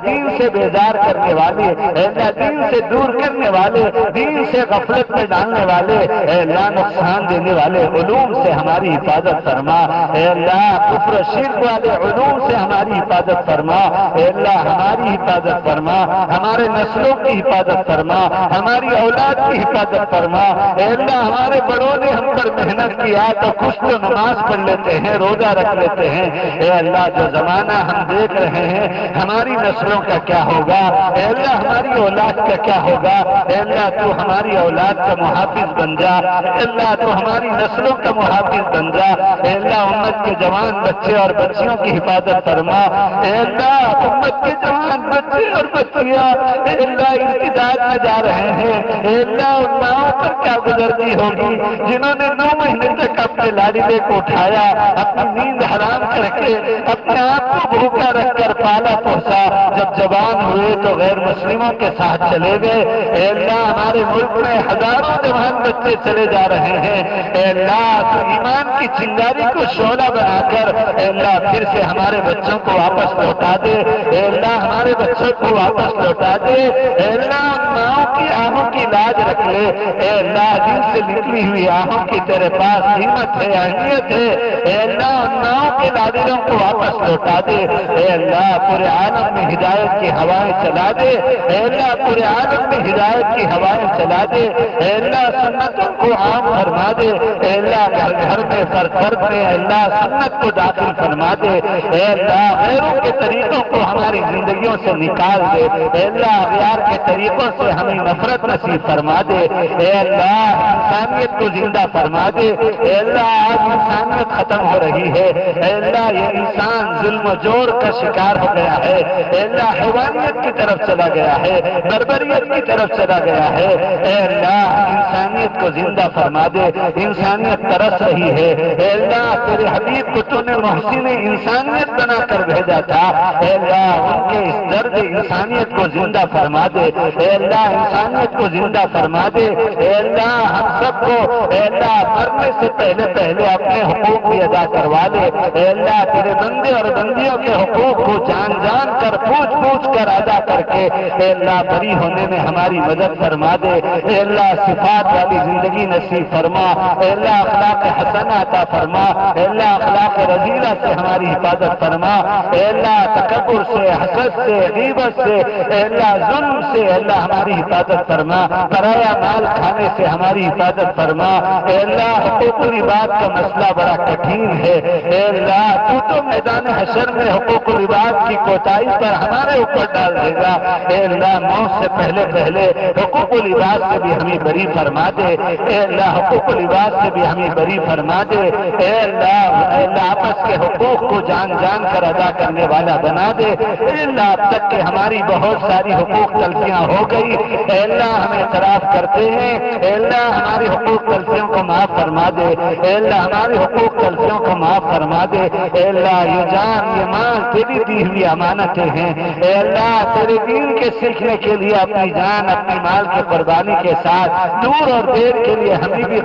S1: دین سے بیزار کرنے والے، اے اللہ دین سے دور کرنے والے، دین سے غفلت میں ڈالنے والے، اے اللہ نقصان دینے والے علوم سے ہماری حفاظت فرما۔ اے اللہ کفر و شرک والے علوم سے ہماری حفاظت فرما۔ اے اللہ ہماری حفاظت فرما، ہمارے نسلوں کی حفاظت فرما، ہماری اولاد کی حفاظت فرما۔ اے اللہ ہمارے بڑوں نے ہم پر محنت کیا تو کچھ تو نماز پڑھ لیتے ہیں، روزہ رکھ لیتے ہیں۔ اے اللہ جو زمانہ ہم دیکھ رہے ہیں ہماری نسلوں کا کیا ہوگا؟ اے اللہ ہماری اولاد کا کیا ہوگا؟ اے اللہ تو ہماری اولاد کا محافظ بن جا۔ اے اللہ تو ہماری نسلوں کا محافظ بن جا۔ اے اللہ امت کے جوان بچے اور بچیوں کی حفاظت فرما۔ اے اللہ امت کے جوان بچے اور بچیاں اے اللہ ارتداد میں جا رہے ہیں، اے اللہ ان ماؤں پر کیا گزرتی ہوگی جنہوں نے 9 مہینے تک اپنے لاڈلے کو اٹھایا، اپنی نیند حرام کر کے اپنے آپ کو بھوکا رکھ کر پالا پوسا، جب جوان ہوئے تو غیر مسلموں کے ساتھ چلے گئے۔ اے اللہ ہمارے ملک میں ہزاروں جوان بچے چلے جا رہے ہیں۔ اے اللہ تو ایمان کی چنگاری کو شعلہ بنا کر اے اللہ پھر سے ہمارے بچوں کو واپس لوٹا دے۔ اے اللہ ہمارے بچوں کو واپس لوٹا دے۔ اے اللہ ان ماؤں کی آہوں کی لاج رکھ لے۔ اے اللہ دل سے نکلی ہوئی آہوں کی تیرے پاس قیمت ہے، اہمیت ہے۔ اے اللہ ان ماؤں کے لادلوں کو واپس لوٹا دے۔ اے اللہ پورے عالم میں ہدایت کی ہوائیں چلا دے۔ اے اللہ پورے عالم میں ہدایت کی ہوائیں چلا دے۔ اے اللہ سنتوں کو عام فرما دے۔ اے اللہ گھر گھر میں فرد فرد میں اے اللہ سنت کو داخل فرما دے۔ اے اللہ غیروں کے طریقوں کو ہماری زندگیوں سے نکال دے۔ اے اللہ اغیار کے طریقوں سے ہمیں نفرت نصیب فرما دے۔ اے اللہ انسانیت کو زندہ فرما دے۔ اے اللہ آج انسانیت ختم ہو رہی ہے۔ اے اللہ یہ انسان ظلم و جور کا شکار ہو گیا ہے۔ اے اللہ حیوانیت کی طرف چلا گیا ہے، بربریت کی طرف چلا گیا ہے۔ اے اللہ انسانیت کو زندہ فرما دے۔ انسانیت ترس رہی ہے۔ اے اللہ تیرے حبیب کو تو نے محسن انسانیت بنا کر بھیجا تھا۔ اے اللہ ان کے اس درد انسانیت کو زندہ فرما دے۔ اے اللہ انسانیت کو زندہ فرما دے۔ اے اللہ ہم سب کو اے اللہ مرنے سے پہلے اپنے حقوق بھی ادا کروا دے۔ اے اللہ تیرے بندے اور بندیوں کے حقوق کو جان جان کر پوچھ کر ادا کر کے اے اللہ بری ہونے میں ہماری مدد فرما دے۔ اے اللہ صفات والی زندگی نصیب فرما۔ اے اللہ اخلاق حسنہ عطا فرما۔ اے اللہ اخلاق رذیلہ سے ہماری حفاظت فرما۔ اے اللہ تکبر سے، حسد سے، غیبت سے، اے اللہ ظلم سے اے اللہ ہماری حفاظت فرما۔ پرایا مال کھانے سے ہماری حفاظت فرما۔ اے اللہ حقوق العباد کا مسئلہ بڑا کٹھین ہے۔ اے اللہ تو میدان حشر میں حقوق العباد کی کوتاہی پر ہمارے اوپر ڈال دے گا۔ اے اللہ موت سے پہلے حقوق العباد سے بھی ہمیں بری فرما دے۔ اے اللہ حقوق العباد سے بھی ہمیں بری فرما دے۔ اے اللہ آپس کے حقوق کو جان جان کر ادا کرنے والا بنا دے۔ اے اللہ اب تک کہ ہماری بہت ساری حقوق تلفیاں ہو گئی، اے اللہ ہم اعتراف کرتے ہیں۔ اے اللہ ہماری حقوق تلفیوں کو معاف فرما دے۔ اے اللہ ہماری حقوق تلفیوں کو معاف فرما دے۔ اے اللہ یہ جان یہ مال تیری دی ہوئی امانتیں ہیں، اے اللہ تیرے دین کے سیکھنے کے لیے اپنی جان اپنی مال کی قربانی کے ساتھ دور اور دیر کے لیے ہمیں بھی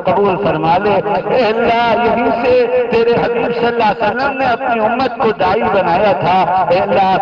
S1: قبول فرما لے۔ اے اللہ یہیں سے تیرے حبیب صلی اللہ علیہ وسلم نے اپنی امت کو داعی بنایا تھا، اے اللہ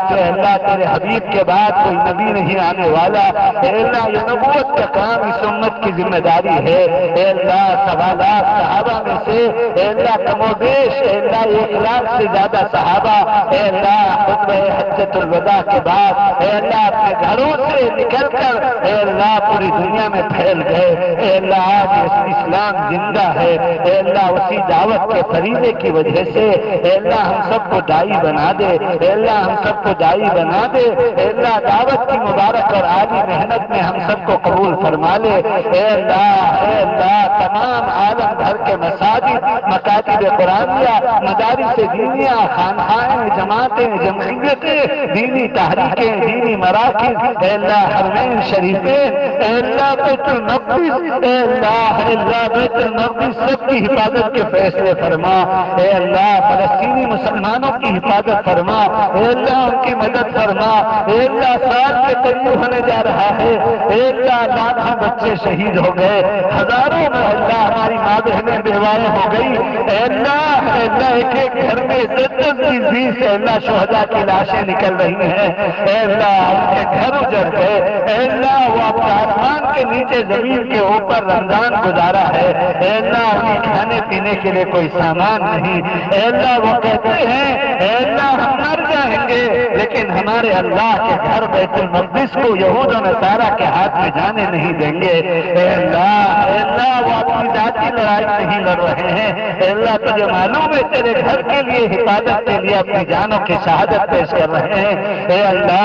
S1: تیرے حبیب کے بعد کوئی نبی نہیں آنے والا، اے اللہ یہ نبوت کا کام اس امت کی ذمہ داری ہے، اے اللہ 1.25 صحابہ میں سے اے اللہ کم و بیش اے اللہ 1 لاکھ سے زیادہ صحابہ اے اللہ خطبہ حجۃ الوداع کے بعد اے اللہ اپنے گھروں سے نکل کر اے اللہ پوری دنیا میں پھیل گئے، اے اللہ آج اسلام زندہ ہے، اے اللہ اسی دعوت کے فریضے کی وجہ سے اے اللہ ہم سب کو داعی بنا دے، اے اللہ ہم سب کو داعی بنا دے، اے اللہ دعوت کی مبارک اور عالی محنت میں ہم سب کو قبول فرما لے، اے اللہ تمام عالم بھر کے مساجد مکاتب قرآنیہ مدارس دینیہ خانقاہیں جماعتیں جمعیتیں دینی تحریکیں دینی مراکز اے اللہ حرمین شریفین اے اللہ بیت المقدس اے اللہ بیت المقدس سب کی حفاظت کے فیصلے فرما، اے اللہ فلسطینی مسلمانوں کی حفاظت فرما، اے اللہ ان کی مدد فرما، اے اللہ سال کے قریب ہونے جا رہا ہے، اے اللہ لاکھوں بچے شہید ہو گئے، ہزاروں میں اللہ ہماری ماں بہنیں بیوائیں ہو گئی، اے اللہ ایک ایک گھر میں 10-10 20 اے اللہ شہداء کی لاشیں نکل رہی ہیں، اے اللہ ان کے گھر اجڑ گئے، اے اللہ وہ اپنے آسمان کے نیچے زمین کے اوپر رمضان گزارا ہے، اے اللہ انہیں کھانے پینے کے لیے کوئی سامان نہیں، اے اللہ وہ کہتے ہیں اے اللہ ہم مر جائیں گے لیکن ہمارے اللہ کے گھر بیت المقدس کو یہود و نصارہ کے ہاتھ میں جانے نہیں دیں گے، اے اللہ وہ اپنی ذاتی لڑائی نہیں لڑ رہے ہیں، اے اللہ تجھے معلوم ہے تیرے گھر کے لیے حفاظت کے لیے اپنی جانوں کی شہادت پیش کر رہے ہیں، اے اللہ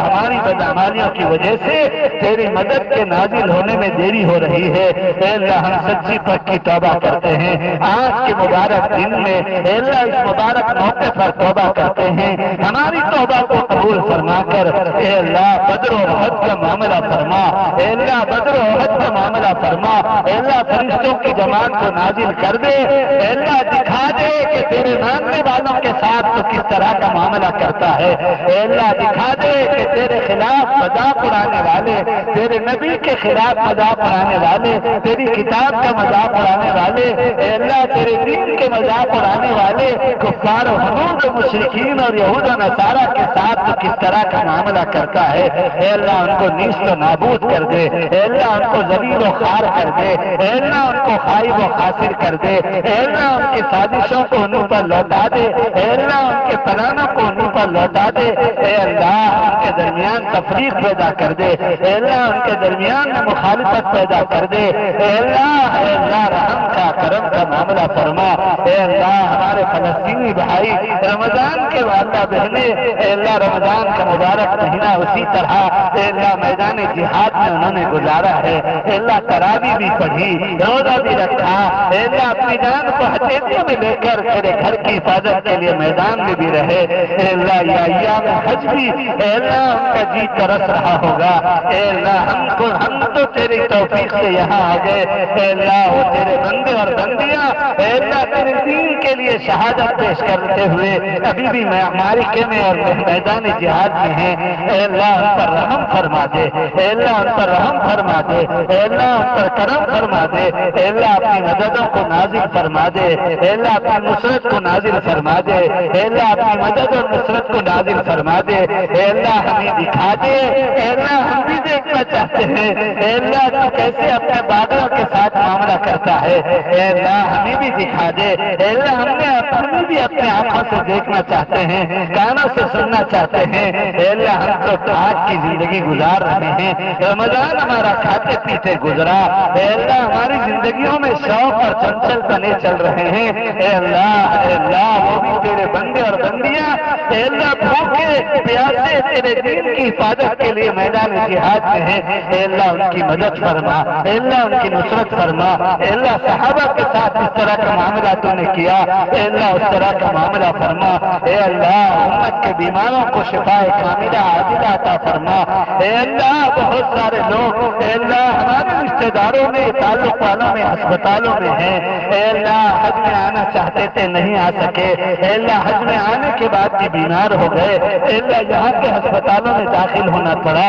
S1: ہماری بدعمالیوں کی وجہ سے تیری مدد کے نازل ہونے میں دیری ہو رہی ہے، اے اللہ ہم سچی پکی توبہ کرتے ہیں آج کے مبارک دن میں، اے اللہ اس مبارک موقع پر توبہ کرتے ہیں، ہماری توبہ کو قبول فرما کر اے اللہ بدر و احد کا معاملہ فرما، اے اللہ بدر و احد کا معاملہ فرما، اے اللہ فرشتوں کی جماعت کو نازل کر دے، اے اللہ دکھا دے کہ تیرے ماننے والوں کے ساتھ تو کس طرح کا معاملہ کرتا ہے، اے اللہ دکھا دے کہ تیرے خلاف مذاق اڑانے والے، تیرے نبی کے خلاف مذاق اڑانے والے، تیری کتاب کا مذاق اڑانے والے، اے اللہ تیرے دین کے مذاق اڑانے والے کفار و حنود و مشرکین اور یہود و نصارہ کے ساتھ تو کس طرح کا معاملہ کرتا ہے، اے اللہ ان کو نیست و نابود کر دے، اے اللہ ان کو ذلیل و خوار کر دے، اے اللہ ان کو خائب و خاسر کر دے، اے اللہ ان کی سازشوں کو ان پر لوٹا دے، اے اللہ ان کے پلانوں کو ان پر لوٹا دے، اے اللہ ان کے درمیان تفریق پیدا کر دے، اے اللہ ان کے درمیان میں مخالفت پیدا کر دے، اے اللہ رحم کا کرم کا معاملہ فرما، اے اللہ ہمارے فلسطینی بھائی رمضان کے والدہ بہنیں اے اللہ رمضان کا مبارک مہینہ اسی طرح اے اللہ میدان جہاد میں انہوں نے گزارا ہے، اے اللہ تراویح بھی پڑھی روزہ بھی رکھا، اے اللہ اپنی جان کو ہتھیلیوں میں لے کر تیرے گھر کی حفاظت کے لیے میدان میں بھی رہے، اے اللہ یہ ایام حج بھی اے اللہ ان کا جی ترس رہا ہوگا، اے اللہ ہم تو تیری توفیق سے یہاں آ گئے، اے اللہ وہ تیرے بندے اور بندیاں اے اللہ تیرے دین کے لیے شہادت پیش کرتے ہوئے ابھی بھی معرکے میں اور میدان جہاد میں ہیں، اے اللہ ان پر رحم فرما دے، اے اللہ ان پر رحم فرما دے، اے اللہ ان پر کرم فرما دے، اے اللہ اپنی مددوں کو نازل فرما دے، اے اللہ اپنی نصرت کو نازل فرما دے، اے اللہ اپنی مدد اور نصرت کو نازل فرما دے، اے اللہ ہمیں دکھا دے، اے اللہ ہم بھی دیکھنا چاہتے ہیں، اے اللہ تو کیسے اپنے بادلوں کے ساتھ معاملہ کرتا ہے، اے اللہ ہمیں بھی دکھا دے، اے اللہ ہم بھی اپنے آنکھوں سے دیکھنا چاہتے ہیں، کانوں سے سننا چاہتے ہیں، اے اللہ ہم تو آج کی زندگی گزار رہے ہیں، رمضان ہمارا کھاتے پیتے گزرا، اے اللہ ہماری زندگیوں میں شوق اور چنچل بنے چل رہے ہیں، اے اللہ وہ بھی تیرے بندے اور بندیاں اے اللہ بھوکے پیاسے تیرے تیرے دین کی حفاظت کے لیے میدان جہاد میں ہیں، اے اللہ ان کی مدد فرما، اے اللہ ان کی نصرت فرما، اے اللہ صحابہ کے ساتھ اس طرح کا معاملہ تو نے کیا، اے اللہ اس طرح کا معاملہ فرما، اے اللہ امت کے بیماروں کو شفا کاملہ عاجلہ عطا فرما، اے اللہ بہت سارے لوگ اے اللہ ہمارے رشتہ داروں میں تعلق والوں میں ہسپتالوں میں ہیں، اے اللہ حج میں آنا چاہتے تھے نہیں آ سکے، اے اللہ حج میں آنے کے بعد بھی بیمار ہو گئے، اے اللہ یہاں کے ہسپتالوں میں داخل ہونا پڑا،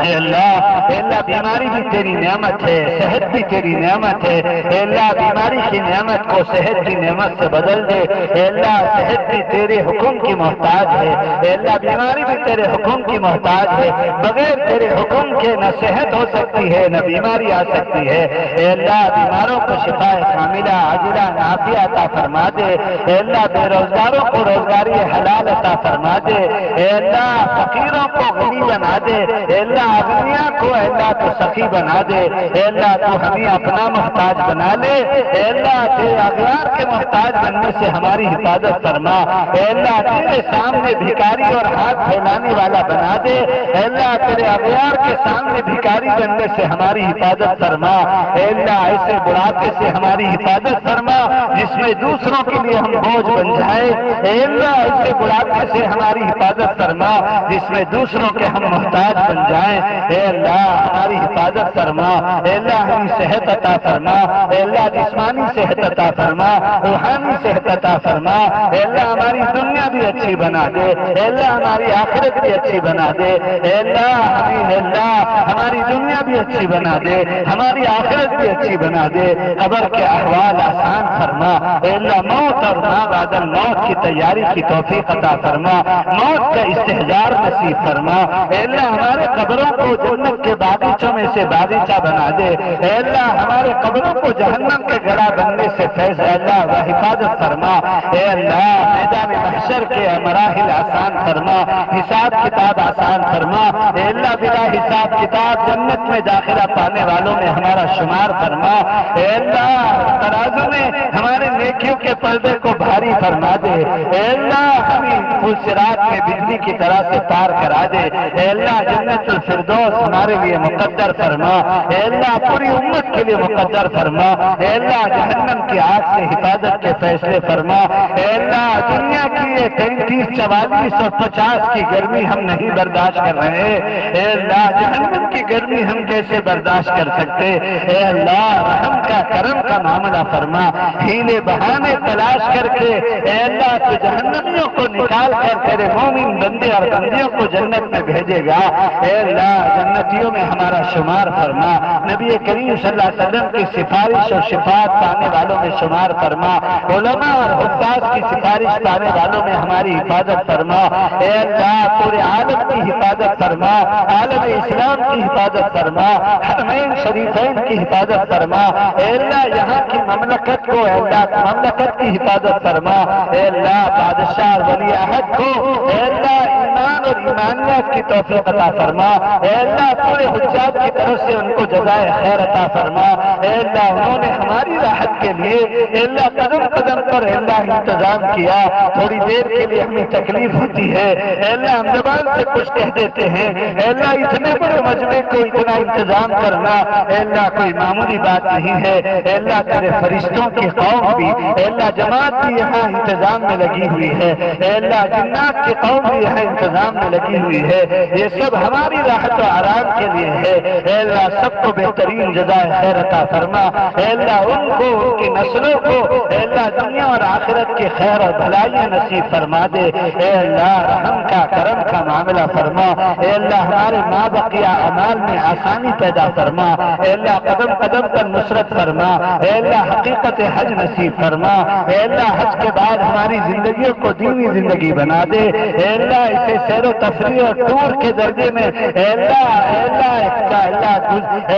S1: اے اللہ بیماری بھی تیری نعمت ہے، صحت بھی تیری نعمت ہے، اے اللہ بیماری کی نعمت کو صحت کی نعمت سے بدل دے، اے اللہ صحت بھی تیرے حکم کی محتاج ہے، اے اللہ بیماری بھی تیرے حکم کی محتاج ہے، بغیر تیرے حکم کے نہ صحت ہو سکتی ہے نہ بیماری آ سکتی ہے، اے اللہ بیماروں کو شفا کاملہ عاجلہ نافعہ عطا فرما دے، اے اللہ بے روزگاروں کو روزگاری حلال عطا فرما دے، اے اللہ فقیروں کو غنی بنا دے، اے اللہ اغنیاء کو اے اللہ تو سخی بنا دے، اے اللہ تو ہمیں اپنا محتاج بنا لے، اے اللہ تیرے اغیار کے محتاج بننے سے ہماری حفاظت فرما، اے اللہ تیرے سامنے بھکاری اور ہاتھ پھیلانے والا بنا دے، اے اللہ تیرے اغیار کے سامنے بھکاری بننے سے ہماری حفاظت فرما، اے اللہ ایسے بڑھاپے سے ہماری حفاظت فرما جس میں دوسروں کے لیے ہم بوجھ بن جائے، اے اللہ ایسے بڑھاپے سے ہماری حفاظت فرما جس میں دوسروں کے ہم محتاج بن جائیں، اے اللہ ہماری حفاظت فرما، اے اللہ ہمیں صحت عطا فرما، اے اللہ جسمانی صحت عطا فرما، روحانی صحت عطا فرما، اے اللہ ہماری دنیا بھی اچھی بنا دے، اے اللہ ہماری آخرت بھی اچھی بنا دے، اے اللہ ہمیں اے اللہ ہماری دنیا بھی اچھی بنا دے، ہماری آخرت بھی اچھی بنا دے، قبر کے احوال آسان فرما، اے اللہ موت اور ما بعد الموت کی تیاری کی توفیق عطا فرما، موت کا استحضار نصیب فرما، اے اللہ ہمارے قبروں کو جنت کے باغیچوں میں سے باغیچہ بنا دے، اے اللہ ہمارے قبروں کو جہنم کے گڑھا بننے سے فیض اے اللہ و حفاظت فرما، اے اللہ میدان محشر کے مراحل آسان فرما، حساب کتاب آسان فرما، اے اللہ بلا حساب کتاب جنت میں داخلہ پانے والوں میں ہمارا شمار فرما، اے اللہ ترازو میں ہمارے نیکیوں کے پردے کو بھاری فرما دے، اے اللہ ہمیں پل صراط میں بجلی کی طرح سے پار کرا دے، اے اللہ جنت الفردوس ہمارے لیے مقدر فرما، اے اللہ پوری امت کے لیے مقدر فرما، اے اللہ جہنم کی آگ سے حفاظت کے فیصلے فرما، اے اللہ دنیا کی یہ 33, 44 اور 50 کی گرمی ہم نہیں برداشت کر رہے، اے اللہ جہنم کی گرمی ہم کیسے برداشت کر سکتے، اے اللہ رحم کا کرم کا معاملہ فرما، ہیلے بہانے تلاش کر کے اے اللہ تو جہنمیوں کو نکال کر تیرے مومن بندے اور بندیوں کو جنت میں بھیجے گا، اے اللہ جنتیوں میں ہمارا شمار فرما، نبی کریم صلی اللہ علیہ وسلم کی سفارش اور شفاعت پانے والوں میں شمار فرما، علماء اور حفاظ کی سفارش پانے والوں میں ہماری حفاظت فرما، اے اللہ پورے عالم کی حفاظت فرما، عالم اسلام کی حفاظت فرما، حرمین شریفین کی حفاظت فرما، اے اللہ یہاں کی مملکت کو اے اللہ مملکت کی حفاظت فرما، اے اللہ بادشاہ اور ولی عہد کو اے اللہ ایمان اور ایمانیت کی توفیق عطا فرما، اے اللہ پورے حجاج کی طرف سے ان کو جزائے خیر عطا فرما، اے اللہ انہوں نے ہماری راحت کے لیے اے اللہ قدم قدم پر اے اللہ انتظام کیا، تھوڑی دیر کے لیے ہمیں تکلیف ہوتی ہے اے اللہ ہم زبان سے کچھ کہہ دیتے ہیں، اے اللہ اتنے بڑے مجمع کو اتنا انتظام کرنا اے اللہ کوئی معمولی بات نہیں ہے، اے اللہ تیرے فرشتوں کی قوم بھی اے اللہ جماعت بھی یہاں انتظام میں لگی ہوئی ہے، اے اللہ جنات کی قوم بھی یہاں انتظام میں لگی ہوئی ہے، یہ سب ہماری راحت و آرام کے لیے ہے، اے اللہ سب کو بہترین جزائے خیر عطا فرما، اے اللہ ان کو ان کی نسلوں کو اے اللہ دنیا اور آخرت کی خیر اور بھلائیاں نصیب فرما دے، اے اللہ رحم کا کرم کا معاملہ فرما، اے اللہ ہمارے ماں بقیہ اعمال میں آسانی پیدا فرما، اے اللہ قدم قدم پر نصرت فرما، اے اللہ حقیقت حج نصیب فرما، اے اللہ حج کے بعد ہماری زندگیوں کو دینی زندگی بنا دے، اے اللہ اسے سیر و تفریح اور ٹور کے درجے میں اے اللہ کا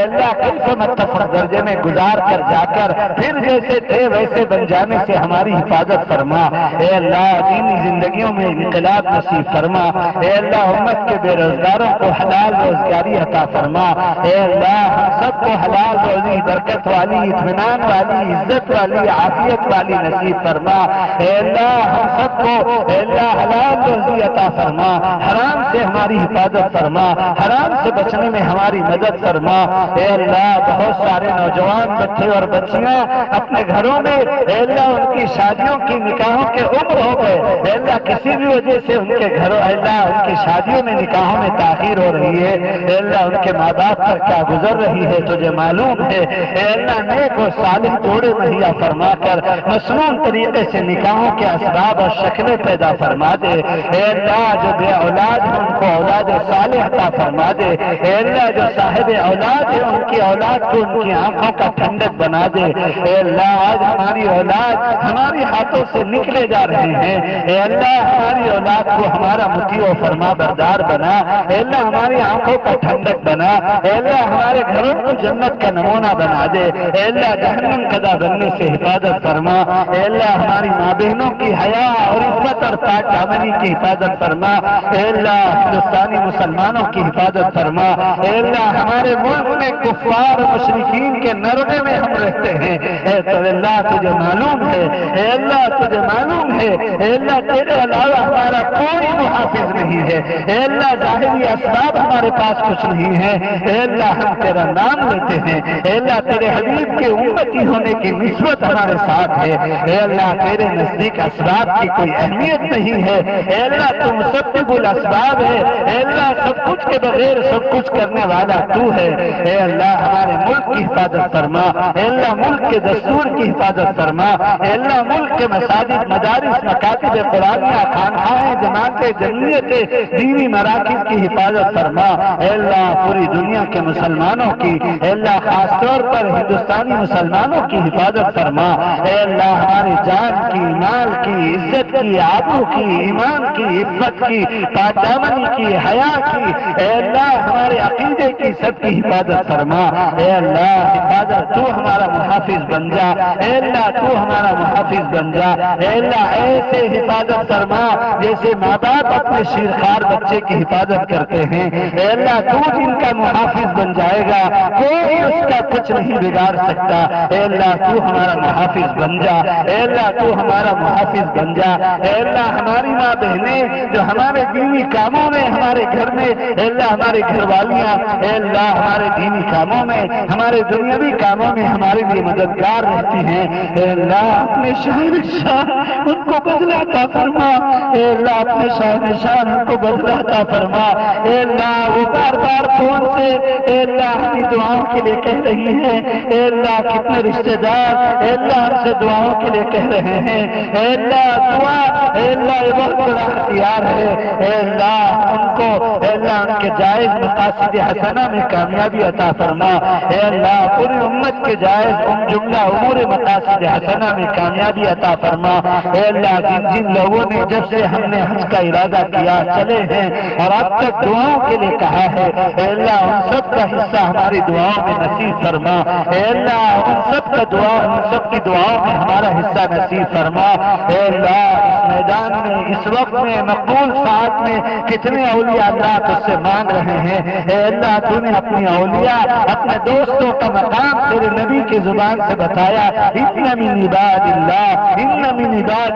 S1: اللہ کیسے متفق درجے میں گزار کر جا کر پھر جیسے تھے ویسے بن جانے سے ہماری حفاظت فرما۔ اے اللہ دینی زندگیوں میں انقلاب نصیب فرما۔ اے اللہ امت کے بے روزگاروں کو حلال روزگاری عطا فرما۔ اے اللہ ہم سب کو حلال روزی برکت والی اطمینان والی عزت والی عافیت والی نصیب فرما۔ اے اللہ ہم سب کو اے اللہ حلال روزی عطا فرما، حرام سے ہماری حفاظت فرما، حرام سے بچنے میں ہماری مدد فرما۔ اے اللہ بہت سارے نوجوان بچے اور بچیاں اپنے گھروں میں اے اللہ ان کی شادیوں کی نکاحوں کے عمر ہو گئے، اے اللہ کسی بھی وجہ سے ان کے گھروں اے اللہ ان کی شادیوں میں نکاحوں میں تاخیر ہو رہی ہے، اے اللہ ان کے ماں باپ پر کیا گزر رہی ہے تجھے معلوم ہے۔ اے اللہ نیک و صالح جوڑے مہیا فرما کر مسنون طریقے سے نکاحوں کے اسباب اور شکلیں پیدا فرما دے۔ اے اللہ جو بے اولاد ہیں ان کو اولاد صالح عطا فرما دے۔ اے اللہ جو صاحب اولاد ہے ان کی اولاد کو ان کی آنکھوں کا ٹھنڈک بنا دے۔ اے اللہ آج ہماری اولاد ہماری ہاتھوں سے نکلے جا رہے ہیں، اے اللہ ہماری اولاد کو ہمارا مطیع و فرما بردار بنا۔ اے اللہ ہماری آنکھوں کا ٹھنڈک بنا۔ اے اللہ ہمارے گھروں کو جنت کا نمونہ بنا دے۔ اے اللہ جہنم قدا بننے سے حفاظت فرما۔ اے اللہ ہماری ماں بہنوں کی حیا اور عزت اور پاک دامنی کی حفاظت فرما۔ اے اللہ ہندوستانی مسلمانوں کی حفاظت فرما۔ اے اللہ ہمارے ملک میں کفار اور مشرکین کے نرغے میں ہم رہتے ہیں، اے تو اللہ تجھے معلوم ہے، اے اللہ تجھے معلوم ہے، اے اللہ تیرے علاوہ ہمارا کوئی محافظ نہیں ہے، اے اللہ ظاہری اسباب ہمارے پاس کچھ نہیں ہے، اے اللہ ہم تیرا نام لیتے ہیں، اے اللہ تیرے حبیب کے امتی ہونے کی نسبت ہمارے ساتھ ہے، اے اللہ تیرے نزدیک اسباب کی کوئی اہمیت نہیں ہے، اے اللہ تو مسبب الاسباب ہے، اے اللہ سب کچھ کے بغیر سب کچھ کرنے والا تو ہے۔ اے اللہ ہمارے ملک کی حفاظت فرما، اے اللہ ملک کے دستور کی حفاظت فرما، اے اللہ ملک کے مساجد مدارس مکاتب قرآنیہ خانقاہیں جماعتیں جمعیتیں دینی مراکز کی حفاظت فرما۔ اے اللہ پوری دنیا کے مسلمانوں کی، اے اللہ خاص طور پر ہندوستانی مسلمانوں کی حفاظت فرما۔ اے اللہ ہماری جان کی، مال کی، عزت کی، آبرو کی، ایمان کی، عفت کی، پاک دامنی کی، حیا کی، اے اللہ ہمارے عقیدے کی سب کی حفاظت فرما۔ اے اللہ حفاظت تو ہمارا محافظ بن جا، اے اللہ تو ہمارا محافظ بن جا، اے اللہ ایسے حفاظت فرما جیسے ماں باپ اپنے شیرخوار بچے کی حفاظت کرتے ہیں، اے اللہ تو جن کا محافظ بن جائے گا کوئی اس کا کچھ نہیں بگاڑ سکتا، اے اللہ تو ہمارا محافظ بن جا، اے اللہ تو ہمارا محافظ بن جا۔ اے اللہ ہماری ماں بہنیں جو ہمارے دینی کاموں میں ہمارے گھر میں، اے اللہ ہمارے گھر والیاں اے اللہ ہمارے دینی کاموں میں ہمارے دنیاوی کاموں میں ہمارے لیے مددگار رہتی ہیں، اے اللہ اپنے شاہر شان ان کو بدلہ عطا فرما، اے اللہ اپنے شاہر شان ان کو بدلہ عطا فرما۔ اے اللہ وہ بار بار فون سے اے اللہ اپنی دعاؤں کے لیے کہہ رہی ہیں، اے اللہ کتنے رشتے دار اے اللہ ہم سے دعاؤں کے لیے کہہ رہے ہیں، اے اللہ دعا اے اللہ یہ بہت بڑا اختیار ہے، اے اللہ ان کو اے اللہ ان کے جائز مقاصد حسنہ میں کامیابی عطا فرما۔ اے اللہ پوری امت کے جائز جملہ امور مقاصد حسنہ میں کامیابی عطا فرما۔ اے اللہ جن جن لوگوں نے جب سے ہم نے حج کا ارادہ کیا چلے ہیں اور اب تک دعاؤں کے لیے کہا ہے، اے اللہ ان سب کا حصہ ہماری دعاؤں میں نصیب فرما۔ اے اللہ ان سب کا ان سب کی دعاؤں میں ہمارا حصہ نصیب فرما۔ اے اللہ اس میدان میں اس وقت میں مقبول ساعت میں کتنے اولیاء اللہ تجھ سے مانگ رہے ہیں، اے اللہ تو نے اپنی اولیاء اپنے دوستوں کا مقام تیرے نبی کی زبان سے بتایا، ان من عباد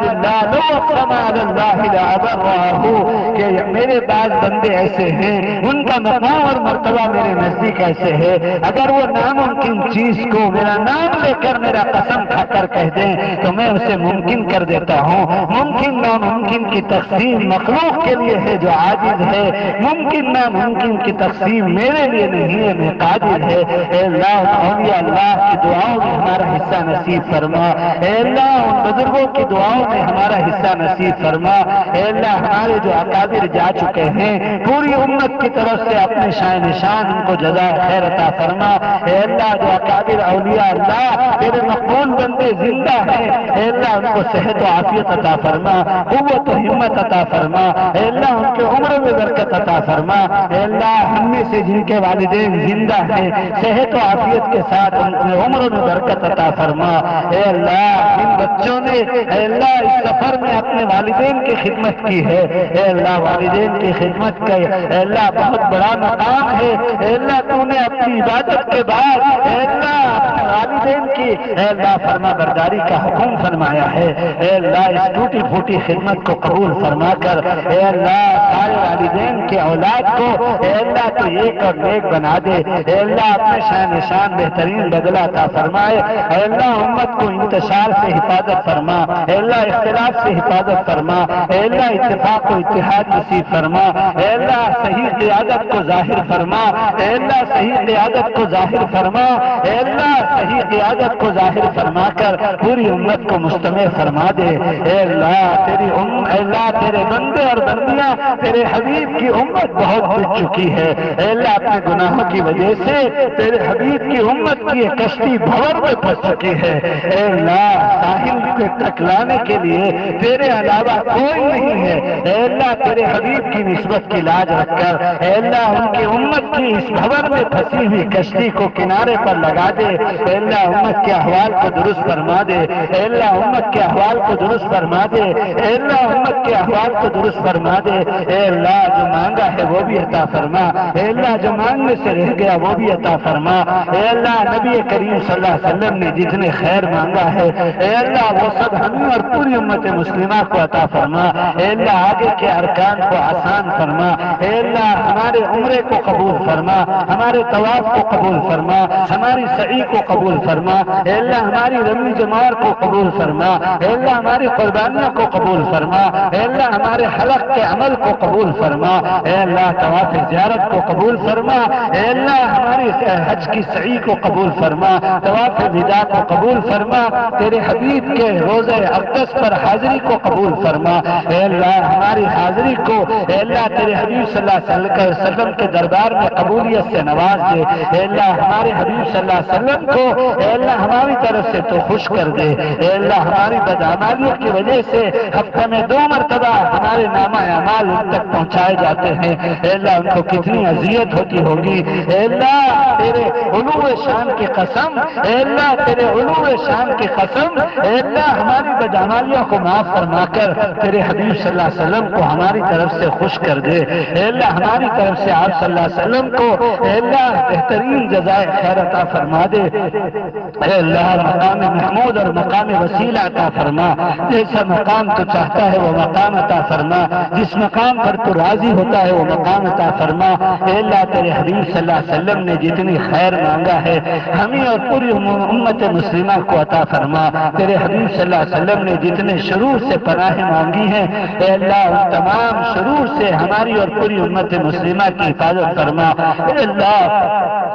S1: اللہ لو اقسم علی اللہ لأبرہ، کہ میرے بعض بندے ایسے ہیں ان کا مقام اور مرتبہ میرے نزدیک ایسے ہے، اگر وہ ناممکن چیز کو میرا نام لے کر میرا قسم کھا کر کہہ دیں تو میں اسے ممکن کر دیتا ہوں۔ ممکن ناممکن کی تقسیم مخلوق کے لیے ہے جو عاجز ہے، ممکن ناممکن کی تقسیم میرے لیے نہیں ہے، میں قادر ہے۔ اے اللہ اولیاء اللہ کی دعاؤں میں ہمارا حصہ نصیب فرما، اے اللہ ان بزرگوں کی دعاؤں میں ہمارا حصہ نصیب فرما۔ اے اللہ ہمارے جو اکابر جا چکے ہیں پوری امت کی طرف سے اپنے شان نشان ان کو جزائے خیر عطا فرما۔ اے اللہ جو اکابر اولیاء اللہ تیرے مقبول بندے زندہ ہیں، اے اللہ ان کو صحت و عافیت عطا فرما، قوت و ہمت عطا فرما، اے اللہ ان کے عمر میں برکت برکت عطا فرما۔ اے اللہ ہم میں سے جن کے والدین زندہ ہیں صحت و عافیت کے ساتھ ان کی عمروں میں برکت عطا فرما۔ اے اللہ جن بچوں نے اے اللہ اس سفر میں اپنے والدین کی خدمت کی ہے، اے اللہ والدین کی خدمت کا اے اللہ بہت بڑا مقام ہے۔ اے اللہ تو نے اپنی عبادت کے بعد اے اللہ اپنے والدین کی اے اللہ فرما برداری کا حکم فرمایا ہے۔ اے اللہ اس ٹوٹی پھوٹی خدمت کو قبول فرما کر اے اللہ سارے والدین کے اولاد کو اے اللہ تو ایک اور نیک بنا دے۔ اے اللہ اپنے شان نشان بہترین بدلہ عطا فرمائے۔ اے اللہ امت کو انتشار سے حفاظت فرما، اے اللہ اختلاف سے حفاظت فرما، اے اللہ اتفاق و اتحاد نصیب فرما، اے اللہ صحیح قیادت کو ظاہر فرما، اے اللہ صحیح قیادت کو ظاہر فرما، اے اللہ صحیح قیادت کو ظاہر فرما کر پوری امت کو مجتمع فرما دے۔ اے اللہ تیری اے اللہ تیرے بندے اور بندیاں تیرے حبیب کی امت بہت بچ چکی ہے۔ اے اللہ اپنے گناہوں کی وجہ سے تیرے حبیب کی امت کی ایک کشتی بھور میں پھنس چکی ہے۔ اے اللہ ساحل تک لانے کے لیے تیرے علاوہ کوئی نہیں ہے۔ اے اللہ تیرے حبیب کی نسبت کی لاج رکھ کر اے اللہ ان کی امت کی اس بھور میں پھنسی ہوئی کشتی کو کنارے پر لگا دے۔ اے اللہ امت کے احوال کو درست فرما دے۔ اے اللہ امت کے احوال کو درست فرما دے۔ اے اللہ امت کے احوال کو درست فرما دے۔ اے اللہ جو مانگا ہے وہ بھی عطا فرما، اے اللہ جو مانگنے سے رہ گیا وہ بھی عطا فرما۔ اے اللہ نبی کریم صلی اللہ علیہ وسلم نے جتنے خیر مانگا ہے اے اللہ وہ سب ہمیں اور پوری امت مسلمہ کو عطا فرما۔ اے اللہ آگے کے ارکان کو آسان فرما۔ اے اللہ ہمارے عمرے کو قبول فرما، ہمارے طواف کو قبول فرما، ہماری سعی کو قبول فرما۔ اے اللہ ہماری رمی جمار کو قبول فرما۔ اے اللہ ہماری قربانیوں کو قبول فرما۔ اے اللہ ہمارے حلق کے عمل کو قبول فرما۔ اے اللہ طواف زیارت کو قبول فرما۔ اے اللہ ہماری حج کی سعی کو قبول فرما، طواف وداع کو قبول فرما، تیرے حبیب کے روزہ اقدس پر حاضری کو قبول فرما۔ اے اللہ ہماری حاضری کو اے اللہ تیرے حبیب صلی اللہ علیہ وسلم کے دربار میں قبولیت سے نواز دے۔ اے اللہ ہمارے حبیب صلی اللہ علیہ وسلم کو اے اللہ ہماری طرف سے تو خوش کر دے۔ اے اللہ ہماری بدعمالیوں کی وجہ سے ہفتہ میں 2 مرتبہ ہمارے نامہ اعمال ان تک پہنچائے جاتے ہیں۔ اے اللہ ان کو کتنی اذیت ہوتی ہوگی۔ اے اللہ تیرے علو شان کی قسم، اے اللہ تیرے علو شان کی قسم، اے اللہ ہماری بدعمالیوں کو معاف فرما کر تیرے حبیب صلی اللہ علیہ وسلم کو ہماری طرف سے خوش کر دے۔ اے اللہ ہماری طرف سے آپ صلی اللہ علیہ وسلم کو اے اللہ بہترین جزائے خیر عطا فرما دے۔ اے اللہ مقام محمود اور مقام وسیلہ عطا فرما، جیسا مقام تو چاہتا ہے وہ مقام عطا فرما، جس مقام پر تو راضی ہوتا ہے وہ مقام عطا فرما۔ اے اللہ تیرے حبیب صلی اللہ علیہ وسلم نے جتنی خیر مانگا ہے ہمیں اور پوری امت مسلمہ کو عطا فرما۔ تیرے حبیب صلی اللہ علیہ وسلم نے جتنے شرور سے پناہیں مانگی ہیں اے اللہ ان تمام شرور سے ہماری اور پوری امت مسلمہ کی حفاظت فرما۔ اے اللہ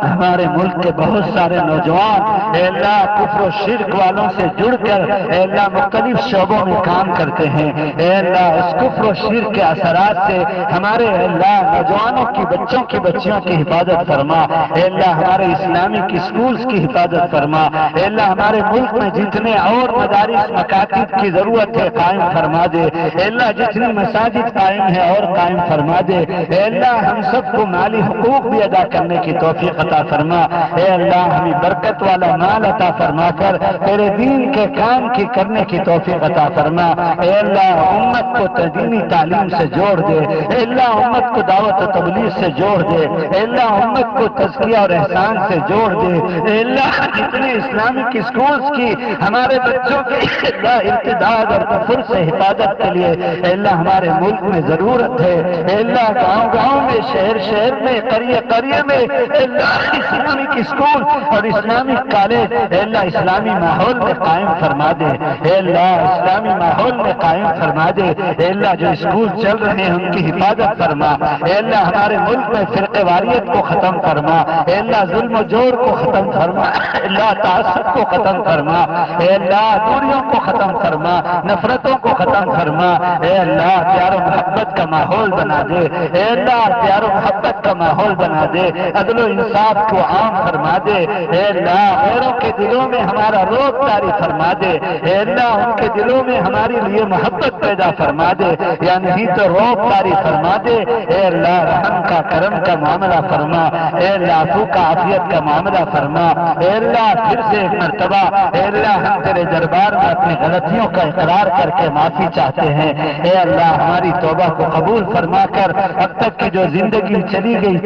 S1: ہمارے ملک کے بہت سارے نوجوان اے اللہ کفر و شرک والوں سے جڑ کر اے اللہ مختلف شعبوں میں کام کرتے ہیں۔ اے اللہ اس کفر و شرک کے اثرات سے ہمارے اے اللہ نوجوانوں کی بچوں کی بچیوں کی حفاظت فرما۔ اے اللہ ہمارے اسلامک اسکولز کی حفاظت فرما۔ اے اللہ ہمارے ملک میں جتنے اور مدارس مکاتب کی ضرورت ہے قائم فرما دے۔ اے اللہ جتنی مساجد قائم ہے اور قائم فرما دے۔ اے اللہ ہم سب کو مالی حقوق بھی ادا کرنے کی توفیق عطا فرما۔ اے اللہ ہمیں برکت والا مال عطا فرما کر تیرے دین کے کام کی کرنے کی توفیق عطا فرما۔ اے اللہ امت کو دینی تعلیم سے جوڑ دے۔ اے اللہ امت کو دعوت و تبلیغ سے جوڑ دے۔ اے اللہ امت کو تزکیہ اور احسان سے جوڑ دے۔ اے اللہ جتنے اسلامک اسکولز کی ہمارے بچوں کے اللہ ارتداد اور کفر سے حفاظت کے لیے اے اللہ ہمارے ملک میں ضرورت ہے۔ اے اللہ گاؤں گاؤں میں شہر شہر میں قریے قریے میں اے اللہ اسلامک اسکول اور اسلامک کالج اے اللہ اسلامی ماحول میں قائم فرما دے۔ اے اللہ اسلامی ماحول میں قائم فرما دے۔ اے اللہ جو اسکول چل رہے ہیں ان کی حفاظت فرما۔ اے اللہ ہمارے ملک میں فرقہ واریت کو ختم فرما۔ اے اللہ ظلم و جور کو ختم فرما۔ اے اللہ تعصب کو ختم فرما۔ اے اللہ دوریوں کو ختم فرما، نفرتوں کو ختم فرما۔ اے اللہ پیار و محبت کا ماحول بنا دے۔ اے اللہ پیار و محبت کا ماحول بنا دے، عدل و انصاف کو عام فرما دے۔ اے اللہ اللہ غیروں کے دلوں میں ہمارا روب طاری فرما دے، اے اللہ ان کے دلوں میں ہمارے لیے محبت پیدا فرما دے، یا نہیں تو روب طاری فرما دے۔ اے اللہ رحم کا کرم کا معاملہ فرما، اے اللہ عفو کا عافیت کا معاملہ فرما۔ اے اللہ پھر سے ایک مرتبہ اے اللہ ہم تیرے دربار میں اپنی غلطیوں کا اقرار کر کے معافی چاہتے ہیں۔ اے اللہ ہماری توبہ کو قبول فرما کر اب تک کی جو زندگی چلی گئی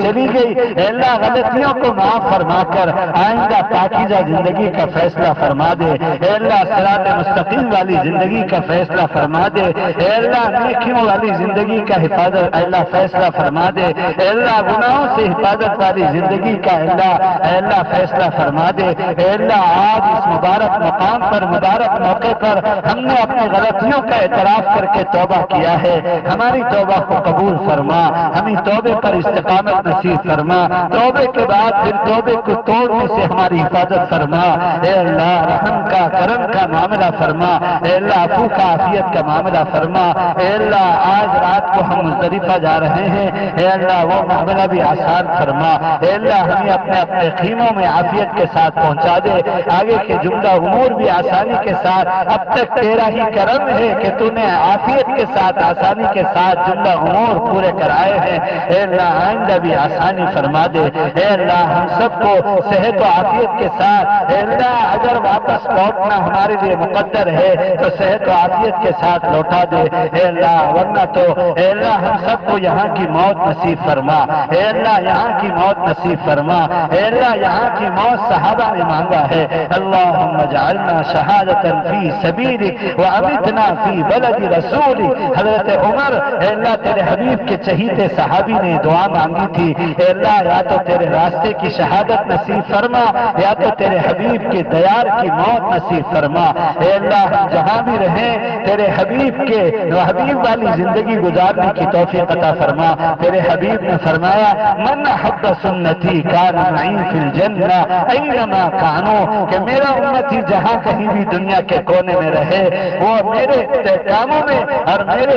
S1: اے اللہ غلطیوں کو معاف فرما کر آئندہ پاکیزہ زندگی کا فیصلہ فرما دے۔ اے اللہ صراط مستقیم والی زندگی کا فیصلہ فرما دے۔ اے اللہ نیکیوں والی زندگی کا حفاظت اے اللہ فیصلہ فرما دے۔ اے اللہ گناہوں سے حفاظت والی زندگی کا اے اللہ فیصلہ فرما دے۔ اے اللہ آج اس مبارک مقام پر مبارک موقع پر ہم نے اپنی غلطیوں کا اعتراف کر کے توبہ کیا ہے، ہماری توبہ کو قبول فرما، ہمیں توبے پر استقامت نصیب فرما، توبے کے بعد پھر توبے کو توڑنے سے ہماری حفاظت فرما۔ اے اللہ رحم کا کرم کا معاملہ فرما، اے اللہ عفو کا عافیت کا معاملہ فرما۔ اے اللہ آج رات کو ہم مزدلفہ جا رہے ہیں، اے اللہ وہ معاملہ بھی آسان فرما۔ اے اللہ ہمیں اپنے اپنے خیموں میں عافیت کے ساتھ پہنچا دے، آگے کے جملہ امور بھی آسانی کے ساتھ، اب تک تیرا ہی کرم ہے کہ تو نے عافیت کے ساتھ آسانی کے ساتھ جملہ امور پورے کرائے ہیں۔ اے اللہ آئندہ بھی آسانی فرما دے۔ اے اللہ ہم سب کو صحت و عافیت کے ساتھ اے اللہ اگر واپس لوٹنا ہمارے لیے مقدر ہے تو صحت و عافیت کے ساتھ لوٹا دے۔ اے اللہ ورنہ تو اے اللہ ہم سب کو یہاں کی موت نصیب فرما، اے اللہ یہاں کی موت نصیب فرما۔ اے اللہ یہاں کی موت صحابہ نے مانگا ہے، اللہم اجعلنا شہادۃ فی سبیلک وامتنا فی بلد رسولک۔ حضرت عمر اے اللہ تیرے حبیب کے چہیتے صحابی نے دعا مانگی تھی، اے اللہ یا تو تیرے راستے کی شہادت نصیب فرما یا تو تیرے حبیب کے دیار کی موت نصیب فرما۔ اے اللہ ہم جہاں بھی رہیں تیرے حبیب کے حبیب والی زندگی گزارنے کی توفیق عطا فرما۔ تیرے حبیب نے فرمایا من حب سنتی کان معی فی الجنہ اینما کانوا، کہ میرا امتی جہاں کہیں بھی دنیا کے کونے میں رہے وہ میرے کاموں میں اور میرے